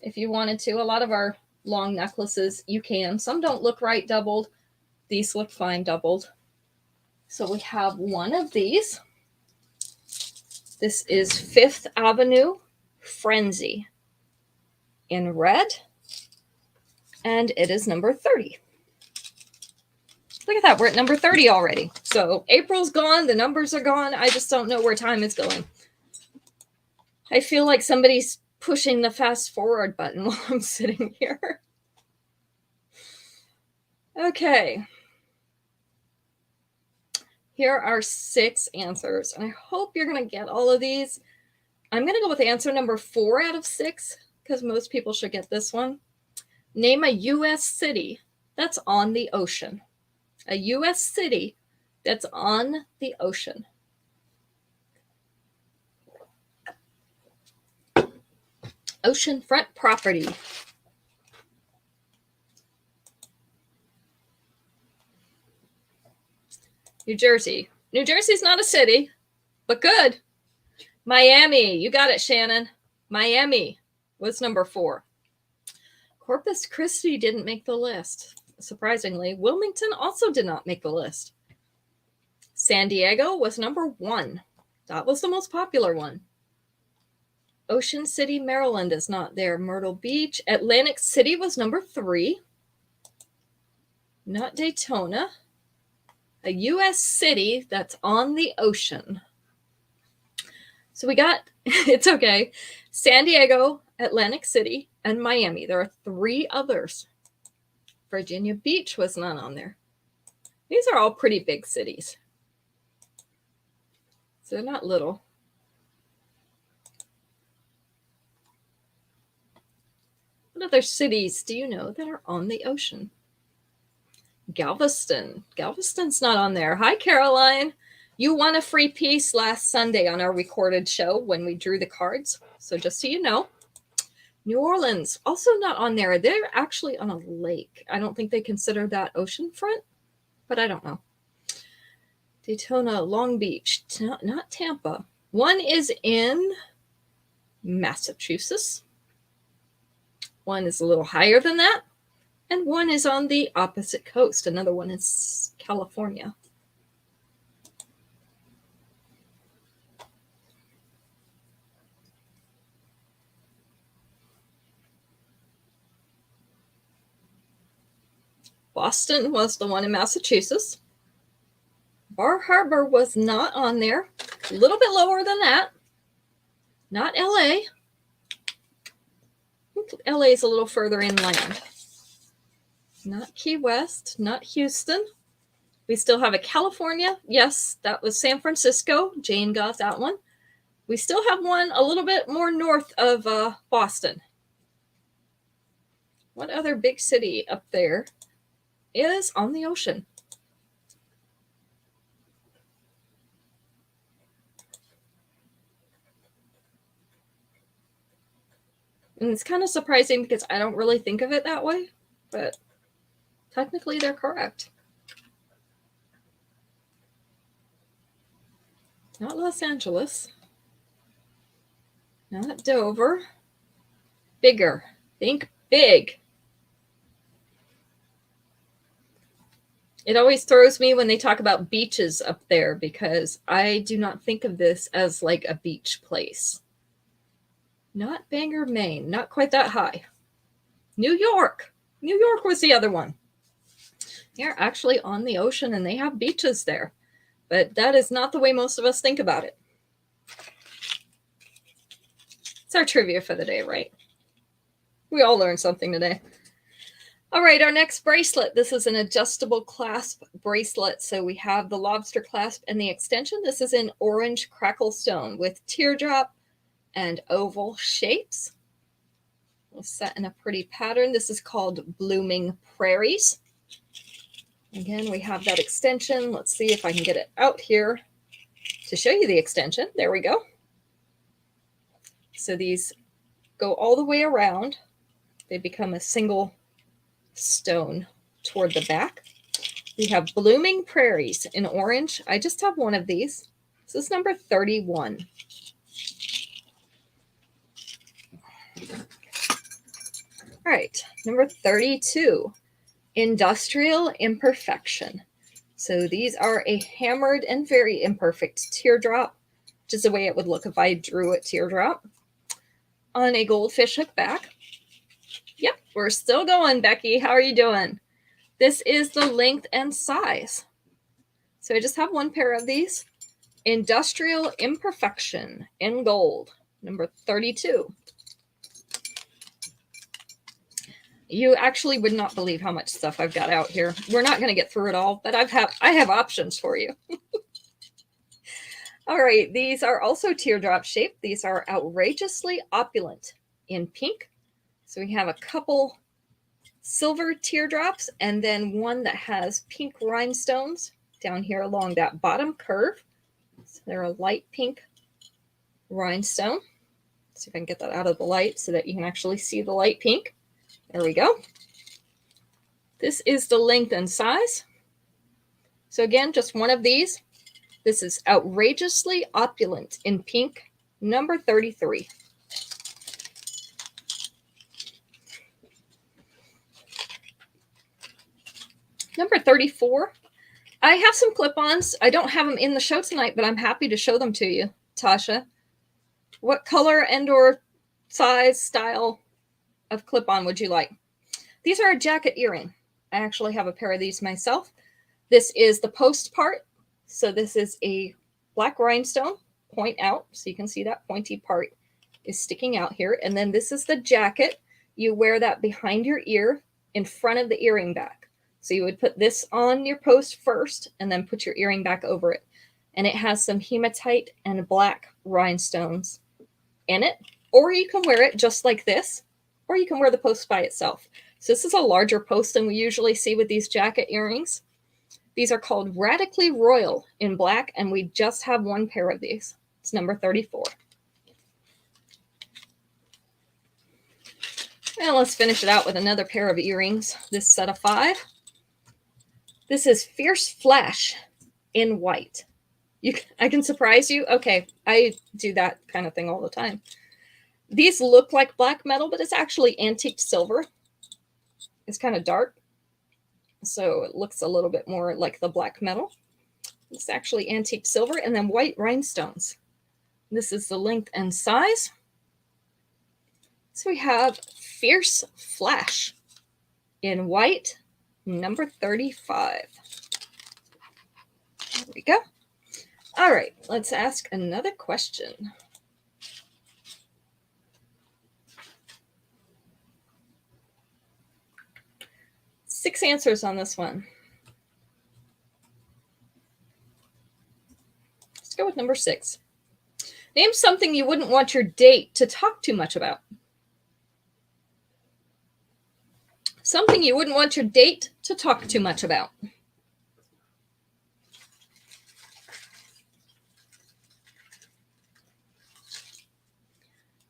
if you wanted to. A lot of our long necklaces, you can. Some don't look right doubled. These look fine doubled. So we have one of these. This is Fifth Avenue Frenzy in red. And it is number 30. Look at that. We're at number 30 already. So April's gone. The numbers are gone. I just don't know where time is going. I feel like somebody's pushing the fast forward button while I'm sitting here. Okay. Here are 6 answers, and I hope you're going to get all of these. I'm going to go with answer number 4 out of 6, because most people should get this one. Name a U.S. city that's on the ocean. A U.S. city that's on the ocean. Oceanfront property. New Jersey. New Jersey's not a city, but good. Miami. You got it, Shannon. Miami was number 4. Corpus Christi didn't make the list. Surprisingly, Wilmington also did not make the list. San Diego was number 1. That was the most popular one. Ocean City, Maryland is not there. Myrtle Beach. Atlantic City was number 3. Not Daytona. A U.S. city that's on the ocean. So we got, it's okay, San Diego, Atlantic City, and Miami. There are 3 others. Virginia Beach was not on there. These are all pretty big cities. So they're not little. What other cities do you know that are on the ocean? Galveston. Galveston's not on there. Hi, Caroline. You won a free piece last Sunday on our recorded show when we drew the cards. So just so you know. New Orleans, also not on there. They're actually on a lake. I don't think they consider that oceanfront, but I don't know. Daytona, Long Beach, not Tampa. One is in Massachusetts. One is a little higher than that. And one is on the opposite coast. Another one is California. Boston was the one in Massachusetts. Bar Harbor was not on there. A little bit lower than that. Not LA. LA is a little further inland. Not Key West, not Houston. We still have a California. Yes, that was San Francisco. Jane got that one. We still have one a little bit more north of Boston. What other big city up there is on the ocean? And it's kind of surprising because I don't really think of it that way, but technically they're correct. Not Los Angeles. Not Dover. Bigger. Think big. It always throws me when they talk about beaches up there because I do not think of this as like a beach place. Not Bangor, Maine. Not quite that high. New York. New York was the other one. They're actually on the ocean and they have beaches there. But that is not the way most of us think about it. It's our trivia for the day, right? We all learned something today. All right, our next bracelet. This is an adjustable clasp bracelet. So we have the lobster clasp and the extension. This is in orange crackle stone with teardrop and oval shapes. We'll set in a pretty pattern. This is called Blooming Prairies. Again, we have that extension. Let's see if I can get it out here to show you the extension. There we go. So these go all the way around. They become a single stone toward the back. We have Blooming Prairies in orange. I just have one of these. This is number 31. All right, number 32, Industrial Imperfection. So these are a hammered and very imperfect teardrop, which is the way it would look if I drew a teardrop on a goldfish hook back. Yep, we're still going, Becky. How are you doing? This is the length and size. So I just have one pair of these. Industrial Imperfection in gold, number 32. You actually would not believe how much stuff I've got out here. We're not going to get through it all, but I have options for you. All right, these are also teardrop shaped. These are outrageously opulent in pink. So we have a couple silver teardrops and then one that has pink rhinestones down here along that bottom curve. So they're a light pink rhinestone. Let's see if I can get that out of the light so that you can actually see the light pink. There we go. This is the length and size. So again, just one of these. This is outrageously opulent in pink, number 33. Number 34. I have some clip-ons. I don't have them in the show tonight, but I'm happy to show them to you, Tasha. What color and or size, style of clip-on would you like? These are a jacket earring. I actually have a pair of these myself. This is the post part. So this is a black rhinestone, point out. So you can see that pointy part is sticking out here. And then this is the jacket. You wear that behind your ear in front of the earring back. So you would put this on your post first and then put your earring back over it. And it has some hematite and black rhinestones in it. Or you can wear it just like this. Or you can wear the post by itself. So this is a larger post than we usually see with these jacket earrings. These are called Radically Royal in black, and we just have one pair of these. It's number 34. And let's finish it out with another pair of earrings, this set of 5. This is Fierce Flash in white. I can surprise you. Okay, I do that kind of thing all the time. These look like black metal, but it's actually antique silver. It's kind of dark, so it looks a little bit more like the black metal. It's actually antique silver, and then white rhinestones. This is the length and size. So we have Fierce Flash in white, number 35. There we go. All right, let's ask another question. Six answers on this one. Let's go with number 6. Name something you wouldn't want your date to talk too much about. Something you wouldn't want your date to talk too much about.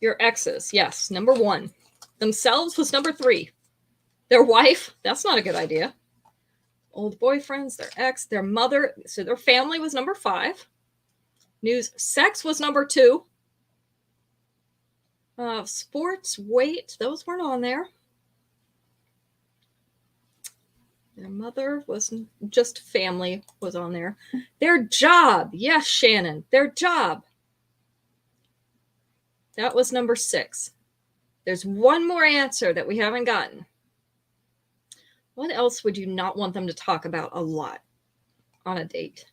Your exes, yes, number 1. Themselves was number 3. Their wife, that's not a good idea. Old boyfriends, their ex, their mother, so their family was number 5. News, sex was number 2. Sports, weight, those weren't on there. Their mother was just family was on there. Their job, yes, Shannon, their job. That was number 6. There's one more answer that we haven't gotten. What else would you not want them to talk about a lot on a date?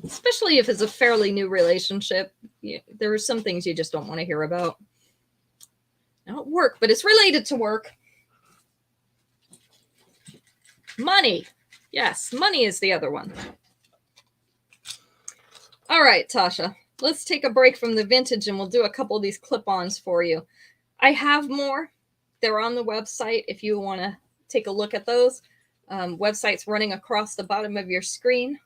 Especially if it's a fairly new relationship. There are some things you just don't want to hear about. Not work, but it's related to work. Money. Yes, money is the other one. All right, Tasha. Let's take a break from the vintage and we'll do a couple of these clip-ons for you. I have more. They're on the website if you want to take a look at those. Website's running across the bottom of your screen.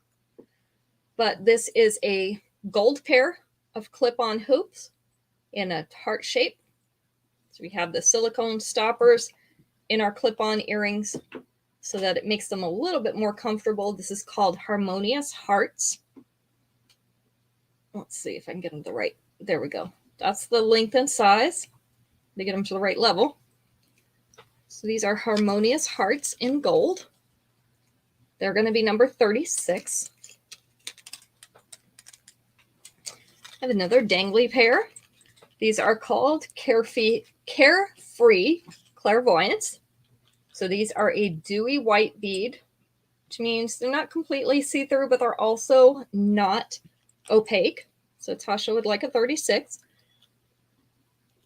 But this is a gold pair of clip-on hoops in a heart shape. So we have the silicone stoppers in our clip-on earrings so that it makes them a little bit more comfortable. This is called Harmonious Hearts. Let's see if I can get them the right. There we go. That's the length and size to get them to the right level. So these are Harmonious Hearts in gold. They're going to be number 36. I have another dangly pair. These are called Carefree Clairvoyance. So these are a dewy white bead, which means they're not completely see-through, but they're also not opaque. So Tasha would like a 36.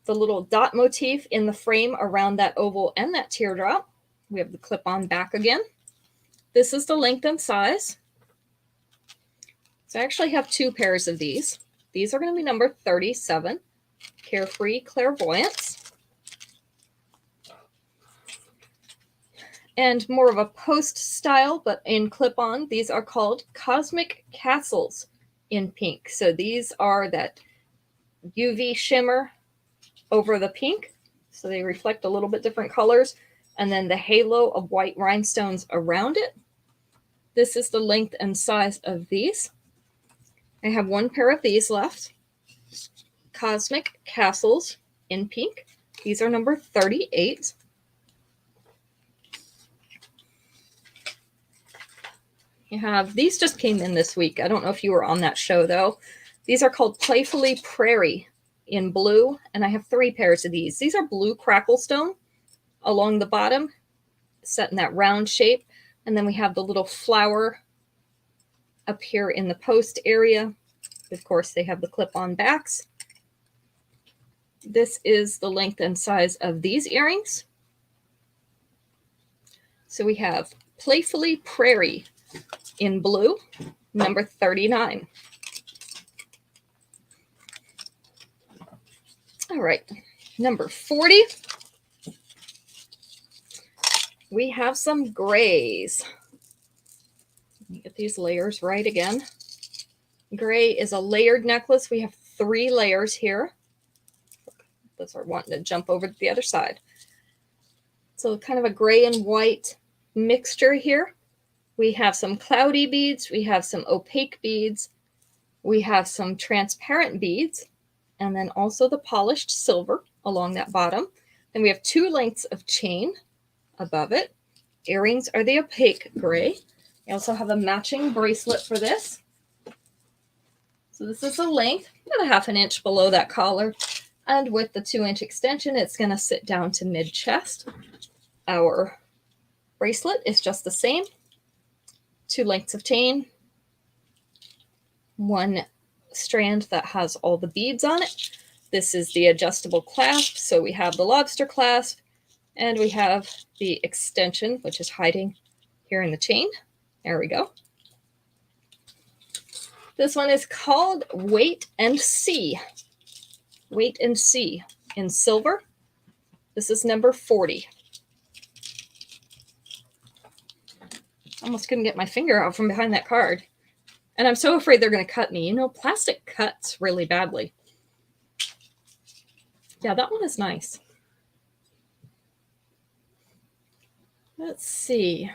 The little dot motif in the frame around that oval and that teardrop. We have the clip-on back again. This is the length and size. So I actually have 2 pairs of these. These are going to be number 37, Carefree Clairvoyance. And more of a post style, but in clip-on, these are called Cosmic Castles in pink. So these are that UV shimmer over the pink. So they reflect a little bit different colors. And then the halo of white rhinestones around it. This is the length and size of these. I have 1 pair of these left. Cosmic Castles in pink. These are number 38. You have, these just came in this week. I don't know if you were on that show though. These are called Playfully Prairie in blue, and I have 3 pairs of these. These are blue crackle stone along the bottom, set in that round shape. And then we have the little flower up here in the post area. Of course, they have the clip-on backs. This is the length and size of these earrings. So we have Playfully Prairie in blue, number 39. All right, number 40. We have some grays. Let me get these layers right again. Gray is a layered necklace. We have 3 layers here. Those are wanting to jump over to the other side. So kind of a gray and white mixture here. We have some cloudy beads. We have some opaque beads. We have some transparent beads. And then also the polished silver along that bottom. Then we have 2 lengths of chain above it. Earrings are the opaque gray. We also have a matching bracelet for this. So this is the length, about a 1/2 inch below that collar. And with the 2-inch extension, it's going to sit down to mid-chest. Our bracelet is just the same. 2 lengths of chain. 1 strand that has all the beads on it. This is the adjustable clasp. So we have the lobster clasp and we have the extension, which is hiding here in the chain. There we go. This one is called Wait and See. Wait and See in silver. This is number 40. Almost couldn't get my finger out from behind that card. And I'm so afraid they're going to cut me. You know, plastic cuts really badly. Yeah, that one is nice. Let's see.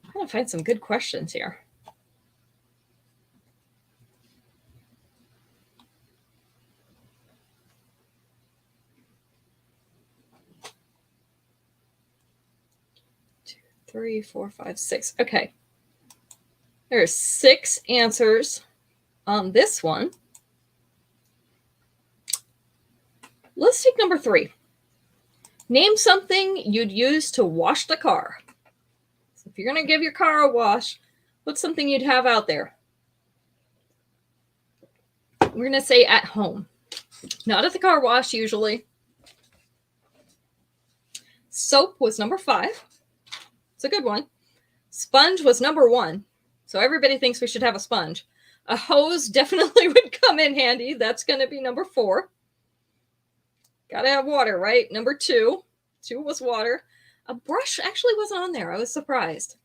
I'm going to find some good questions here. Two, 3, 4, 5, 6. Okay. There's 6 answers on this one. Let's take number 3. Name something you'd use to wash the car. So if you're going to give your car a wash, what's something you'd have out there? We're going to say at home. Not at the car wash, usually. Soap was number 5. It's a good one. Sponge was number 1. So everybody thinks we should have a sponge. A hose definitely would come in handy. That's going to be number 4. Gotta have water, right? Number 2. 2 was water. A brush actually wasn't on there. I was surprised.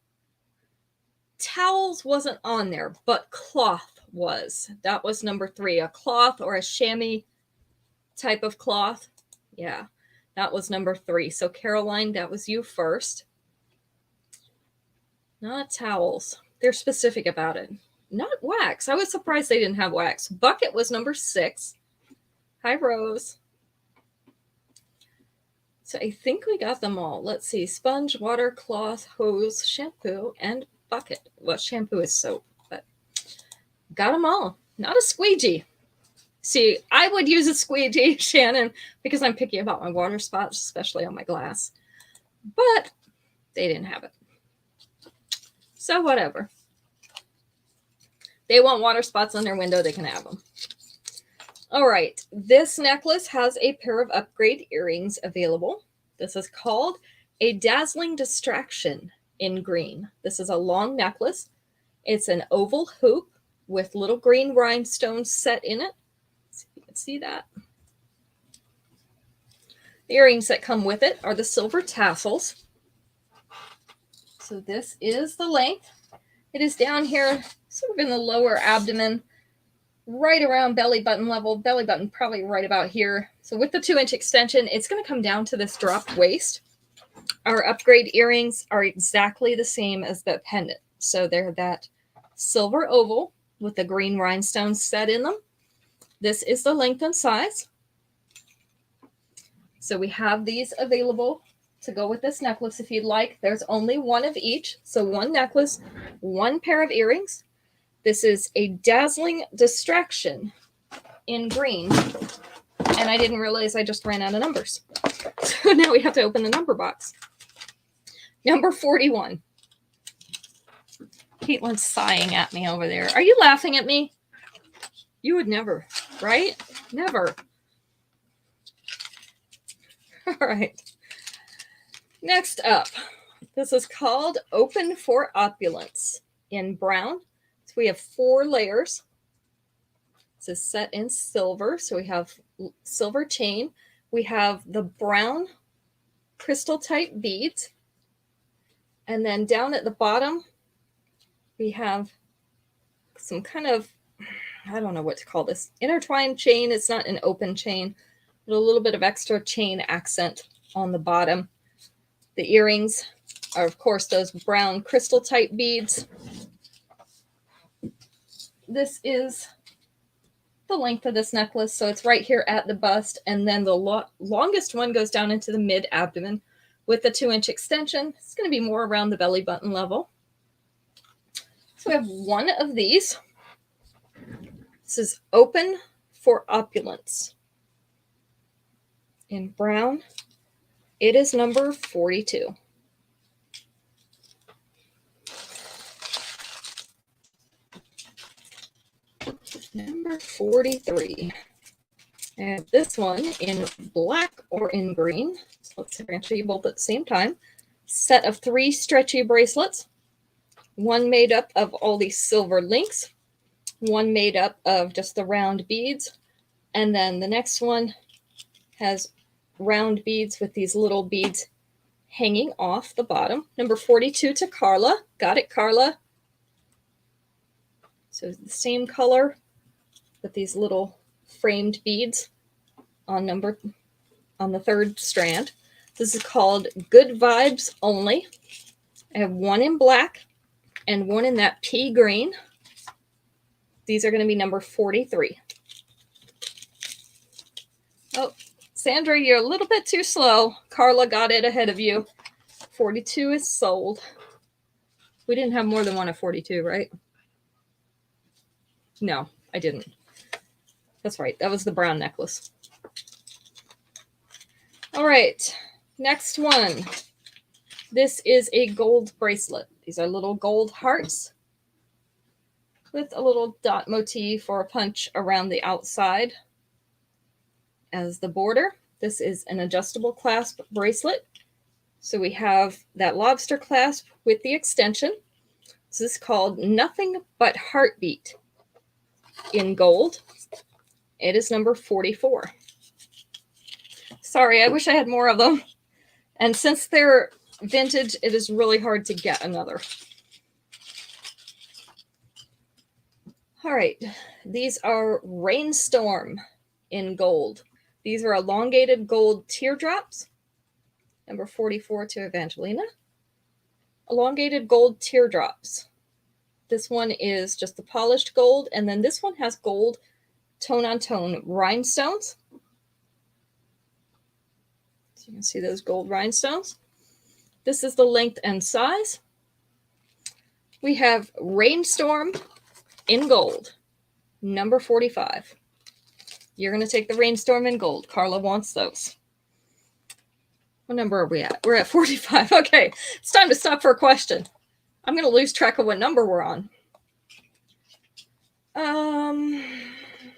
Towels wasn't on there, but cloth was. That was number 3. A cloth or a chamois type of cloth. Yeah, that was number 3. So Caroline, that was you first. Not towels. They're specific about it. Not wax. I was surprised they didn't have wax. Bucket was number 6. Hi, Rose. So I think we got them all. Let's see. Sponge, water, cloth, hose, shampoo, and bucket. Well, shampoo is soap, but got them all. Not a squeegee. See, I would use a squeegee, Shannon, because I'm picky about my water spots, especially on my glass. But they didn't have it. So whatever. They want water spots on their window, they can have them. All right, this necklace has a pair of upgrade earrings available. This is called a Dazzling Distraction in green. This is a long necklace. It's an oval hoop with little green rhinestones set in it. Let's see if you can see that. The earrings that come with it are the silver tassels. So this is the length. It is down here, sort of in the lower abdomen, right around belly button level. Belly button probably right about here. So with the 2-inch extension, it's going to come down to this dropped waist. Our upgrade earrings are exactly the same as the pendant. So they're that silver oval with the green rhinestones set in them. This is the length and size. So we have these available to go with this necklace if you'd like. There's only one of each. So 1 necklace, 1 pair of earrings. This is a Dazzling Distraction in green. And I didn't realize I just ran out of numbers. So now we have to open the number box. Number 41. Caitlin's sighing at me over there. Are you laughing at me? You would never, right? Never. All right. Next up, this is called Open for Opulence in brown. So we have 4 layers. This is set in silver. So we have silver chain. We have the brown crystal type beads. And then down at the bottom, we have some kind of, I don't know what to call this, intertwined chain. It's not an open chain, but a little bit of extra chain accent on the bottom. The earrings are, of course, those brown crystal type beads. This is the length of this necklace. So it's right here at the bust. And then the longest one goes down into the mid abdomen with the 2-inch extension. It's going to be more around the belly button level. So we have one of these. This is Open for Opulence in brown. It is number 42. Number 43. And this one in black or in green. So let's see if I can show you both at the same time. Set of 3 stretchy bracelets. One made up of all these silver links. One made up of just the round beads. And then the next one has round beads with these little beads hanging off the bottom. Number 42 to Carla. Got it, Carla? So the same color with these little framed beads on the third strand. This is called Good Vibes Only. I have one in black and one in that pea green. These are going to be number 43. Oh, Sandra, you're a little bit too slow. Carla got it ahead of you. 42 is sold. We didn't have more than one of 42, right? No, I didn't. That's right. That was the brown necklace. All right. Next one. This is a gold bracelet. These are little gold hearts with a little dot motif or a punch around the outside as the border. This is an adjustable clasp bracelet. So we have that lobster clasp with the extension. This is called Nothing But Heartbeat in gold. It is number 44. Sorry, I wish I had more of them. And since they're vintage, it is really hard to get another. All right, these are Rainstorm in gold. These are elongated gold teardrops. Number 44 to Evangelina. Elongated gold teardrops. This one is just the polished gold, and then this one has gold tone-on-tone rhinestones. So you can see those gold rhinestones. This is the length and size. We have Rainstorm in gold, number 45. You're going to take the Rainstorm in gold. Carla wants those. What number are we at? We're at 45. Okay, it's time to stop for a question. I'm going to lose track of what number we're on.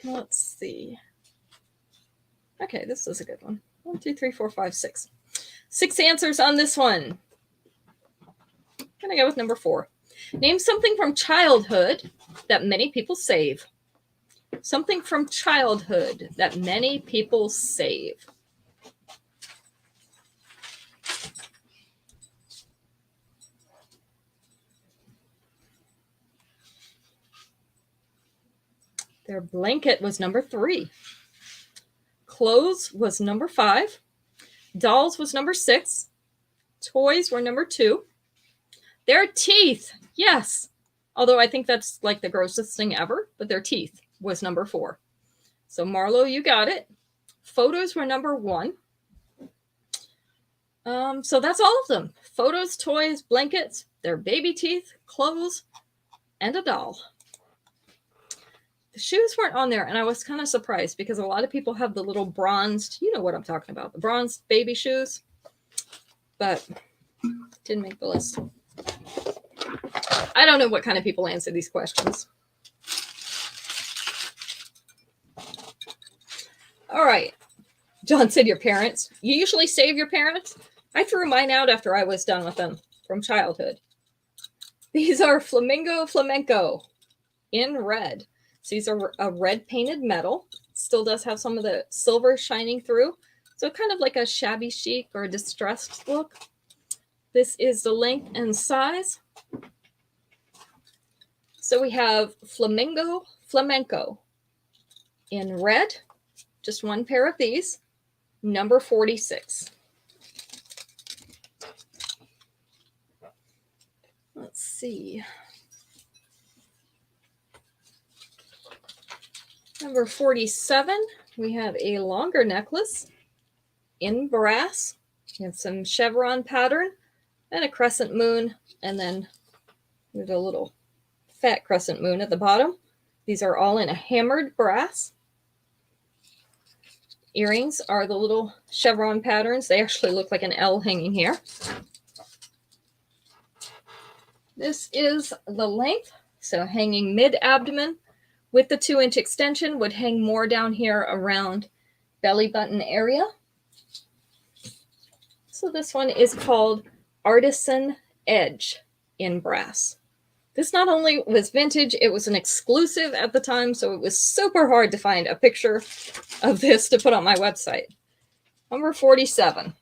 Let's see. Okay, this is a good one. 1, 2, 3, 4, 5, 6. 6 answers on this one. I'm going to go with number 4. Name something from childhood that many people save. Something from childhood that many people save. Their blanket was number 3. Clothes was number 5. Dolls was number 6. Toys were number 2. Their teeth, yes. Although I think that's like the grossest thing ever, but their teeth was number 4. So Marlo, you got it. Photos were number 1. So that's all of them. Photos, toys, blankets, their baby teeth, clothes, and a doll. The shoes weren't on there, and I was kind of surprised because a lot of people have the little bronzed, you know what I'm talking about, the bronzed baby shoes, but didn't make the list. I don't know what kind of people answer these questions. All right. John said your parents. You usually save your parents? I threw mine out after I was done with them from childhood. These are Flamingo Flamenco in red. So these are a red painted metal. Still does have some of the silver shining through. So kind of like a shabby chic or distressed look. This is the length and size. So we have flamenco in red, just one pair of these, number 46. Let's see. Number 47, we have a longer necklace in brass. We have some chevron pattern and a crescent moon, and then there's a little fat crescent moon at the bottom. These are all in a hammered brass. Earrings are the little chevron patterns. They actually look like an L hanging here. This is the length, so hanging mid-abdomen with the 2-inch extension would hang more down here around belly button area. So this one is called Artisan Edge in brass. This not only was vintage, it was an exclusive at the time, so it was super hard to find a picture of this to put on my website. Number 47.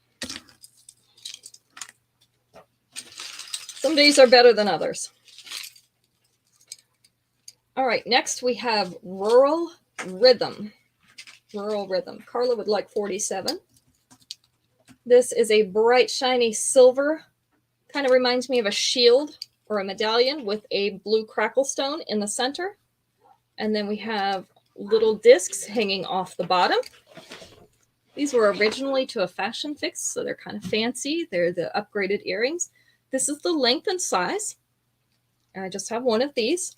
Some days are better than others. All right, next we have Rural Rhythm. Rural Rhythm. Carla would like 47. This is a bright, shiny silver. Kind of reminds me of a shield or a medallion with a blue crackle stone in the center. And then we have little discs hanging off the bottom. These were originally to a fashion fix, so they're kind of fancy. They're the upgraded earrings. This is the length and size. And I just have one of these.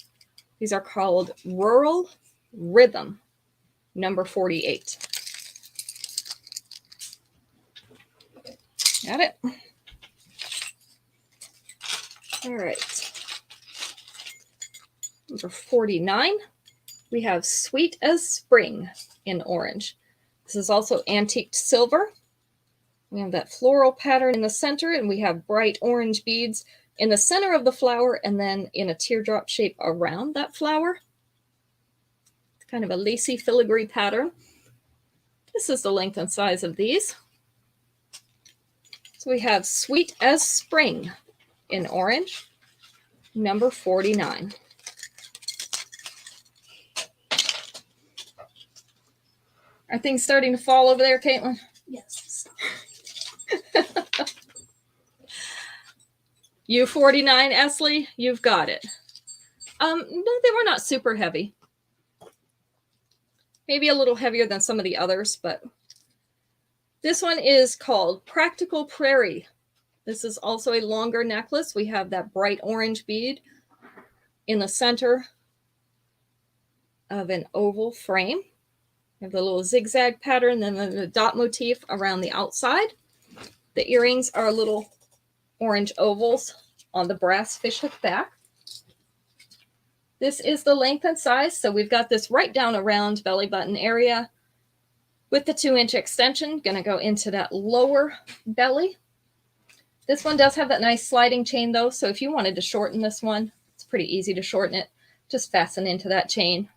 These are called Rural Rhythm, number 48. Got it? All right. Number 49, we have Sweet as Spring in orange. This is also antiqued silver. We have that floral pattern in the center, and we have bright orange beads in the center of the flower and then in a teardrop shape around that flower. It's kind of a lacy filigree pattern. This is the length and size of these. So we have Sweet as Spring in orange, number 49. Are things starting to fall over there, Caitlin? Yes. You 49, Esley, you've got it. No, they were not super heavy. Maybe a little heavier than some of the others, but this one is called Practical Prairie. This is also a longer necklace. We have that bright orange bead in the center of an oval frame. We have the little zigzag pattern, and then the dot motif around the outside. The earrings are little orange ovals on the brass fishhook back. This is the length and size, so we've got this right down around belly button area with the 2-inch extension. Going to go into that lower belly. This one does have that nice sliding chain though, so if you wanted to shorten this one, it's pretty easy to shorten it. Just fasten into that chain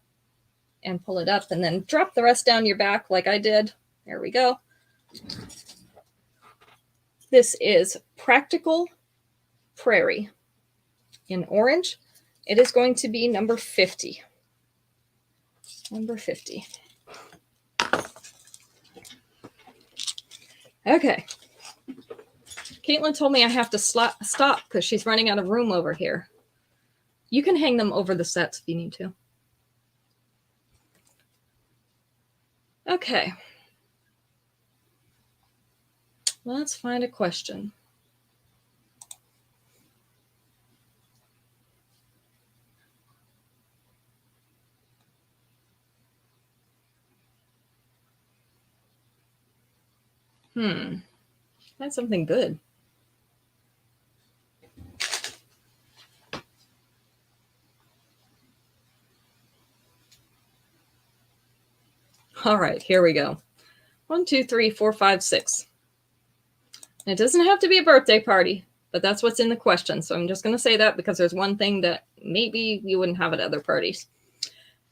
and pull it up, and then drop the rest down your back like I did. There we go. This is Practical Prairie in orange. It is going to be number 50. Number 50. Okay. Caitlin told me I have to stop because she's running out of room over here. You can hang them over the sets if you need to. Okay. Let's find a question. Find something good. All right, here we go. 1, 2, 3, 4, 5, 6. And it doesn't have to be a birthday party, but that's what's in the question. So I'm just going to say that because there's one thing that maybe you wouldn't have at other parties.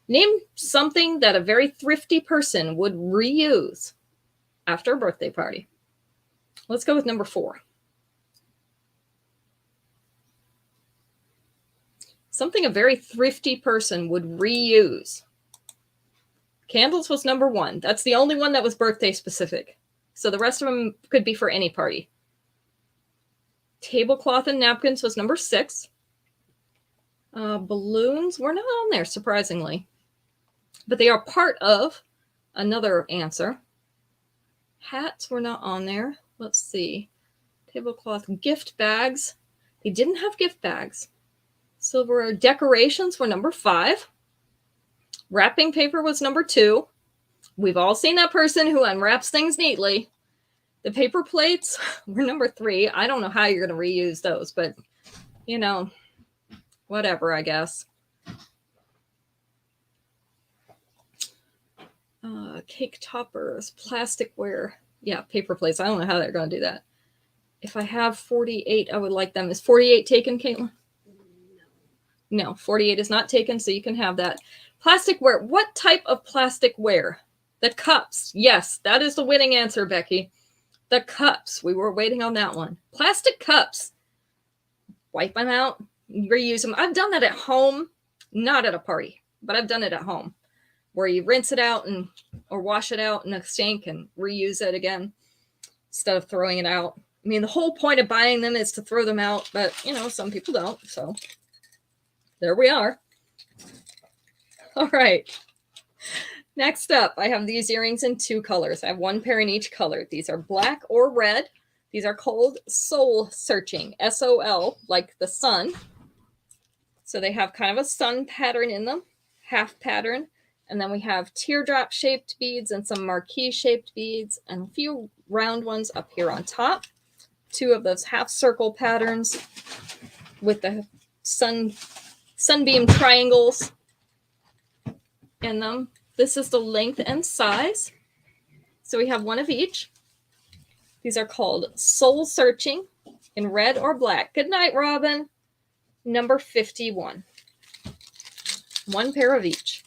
Name something that a very thrifty person would reuse after a birthday party. Let's go with number 4. Something a very thrifty person would reuse. Candles was number 1. That's the only one that was birthday specific. So the rest of them could be for any party. Tablecloth and napkins was number 6. Balloons were not on there, surprisingly. But they are part of another answer. Hats were not on there. Let's see. Tablecloth, gift bags. They didn't have gift bags. Silverware decorations were number 5. Wrapping paper was number 2. We've all seen that person who unwraps things neatly. The paper plates were number 3. I don't know how you're going to reuse those, but, you know, whatever, I guess. Cake toppers, plasticware. Yeah, paper plates. I don't know how they're going to do that. If I have 48, I would like them. Is 48 taken, Caitlin? No, 48 is not taken, so you can have that. Plasticware. What type of plasticware? The cups. Yes, that is the winning answer, Becky. The cups. We were waiting on that one. Plastic cups. Wipe them out. Reuse them. I've done that at home. Not at a party, but I've done it at home. Where you rinse it out or wash it out in a sink and reuse it again instead of throwing it out. I mean, the whole point of buying them is to throw them out, but, you know, some people don't. So there we are. All right. Next up, I have these earrings in 2 colors. I have 1 pair in each color. These are black or red. These are called Soul Searching, S-O-L, like the sun. So they have kind of a sun pattern in them, half pattern. And then we have teardrop-shaped beads and some marquee-shaped beads and a few round ones up here on top. 2 of those half-circle patterns with the sunbeam triangles in them. This is the length and size. So we have 1 of each. These are called Soul Searching in red or black. Good night, Robin. Number 51. 1 pair of each.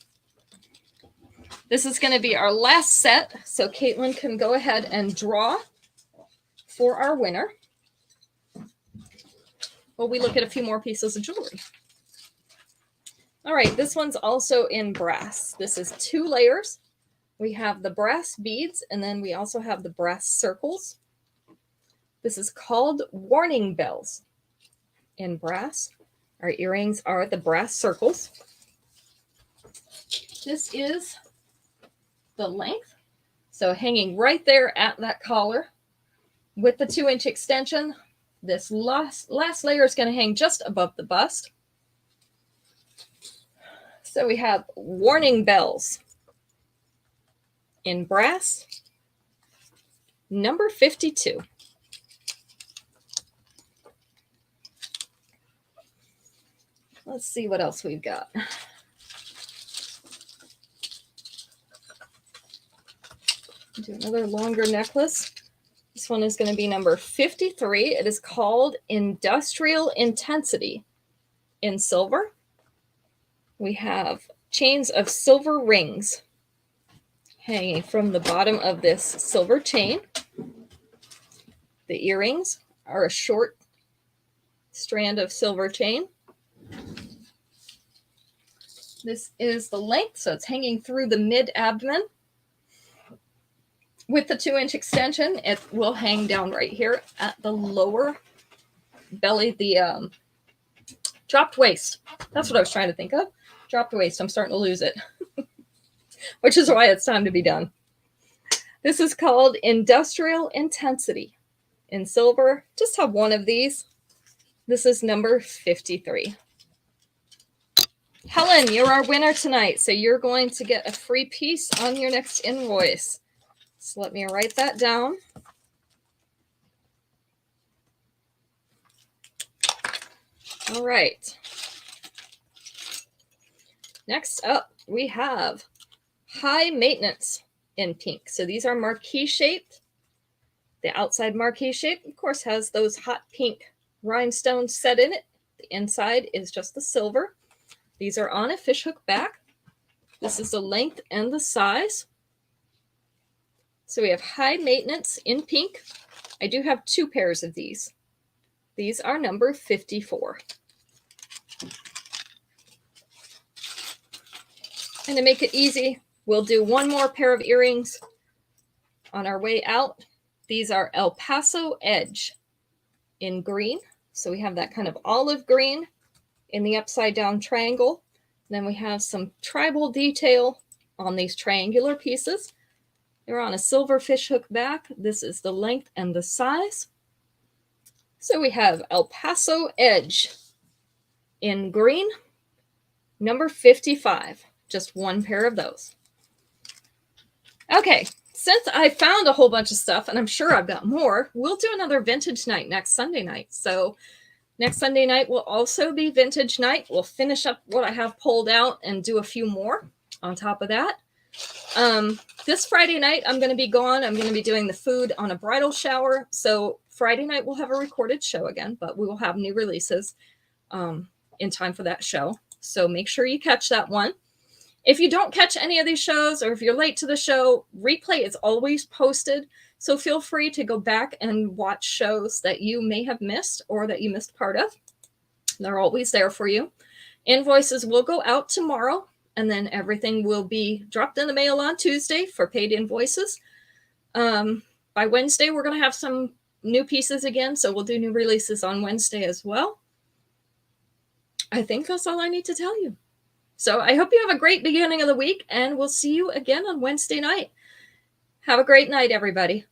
This is going to be our last set, so Caitlin can go ahead and draw for our winner. While we look at a few more pieces of jewelry. All right, this one's also in brass. This is 2 layers. We have the brass beads, and then we also have the brass circles. This is called warning bells in brass. Our earrings are the brass circles. This is the length. So hanging right there at that collar with the 2-inch extension. This last layer is going to hang just above the bust. So we have warning bells in brass, number 52. Let's see what else we've got. Do another longer necklace. This one is going to be number 53. It is called Industrial Intensity in silver. We have chains of silver rings hanging from the bottom of this silver chain. The earrings are a short strand of silver chain. This is the length, so it's hanging through the mid-abdomen. With the 2-inch extension, it will hang down right here at the lower belly, the dropped waist. That's what I was trying to think of. Dropped waist. I'm starting to lose it, which is why it's time to be done. This is called Industrial Intensity in silver. Just have 1 of these. This is number 53. Helen, you're our winner tonight, so you're going to get a free piece on your next invoice. So let me write that down. All right. Next up, we have High Maintenance in pink. So these are marquee shaped. The outside marquee shape, of course, has those hot pink rhinestones set in it. The inside is just the silver. These are on a fishhook back. This is the length and the size. So we have high maintenance in pink. I do have 2 pairs of these. These are number 54. And to make it easy, we'll do one more pair of earrings on our way out. These are El Paso Edge in green. So we have that kind of olive green in the upside down triangle. Then we have some tribal detail on these triangular pieces. They're on a silver fishhook back. This is the length and the size. So we have El Paso Edge in green, number 55. Just one pair of those. Okay, since I found a whole bunch of stuff, and I'm sure I've got more, we'll do another vintage night next Sunday night. So next Sunday night will also be vintage night. We'll finish up what I have pulled out and do a few more on top of that. This Friday night, I'm going to be gone. I'm going to be doing the food on a bridal shower. So Friday night, we'll have a recorded show again, but we will have new releases in time for that show. So make sure you catch that one. If you don't catch any of these shows, or if you're late to the show, replay is always posted. So feel free to go back and watch shows that you may have missed or that you missed part of. They're always there for you. Invoices will go out tomorrow, and then everything will be dropped in the mail on Tuesday for paid invoices. By Wednesday, we're going to have some new pieces again, so we'll do new releases on Wednesday as well. I think that's all I need to tell you. So I hope you have a great beginning of the week, and we'll see you again on Wednesday night. Have a great night, everybody.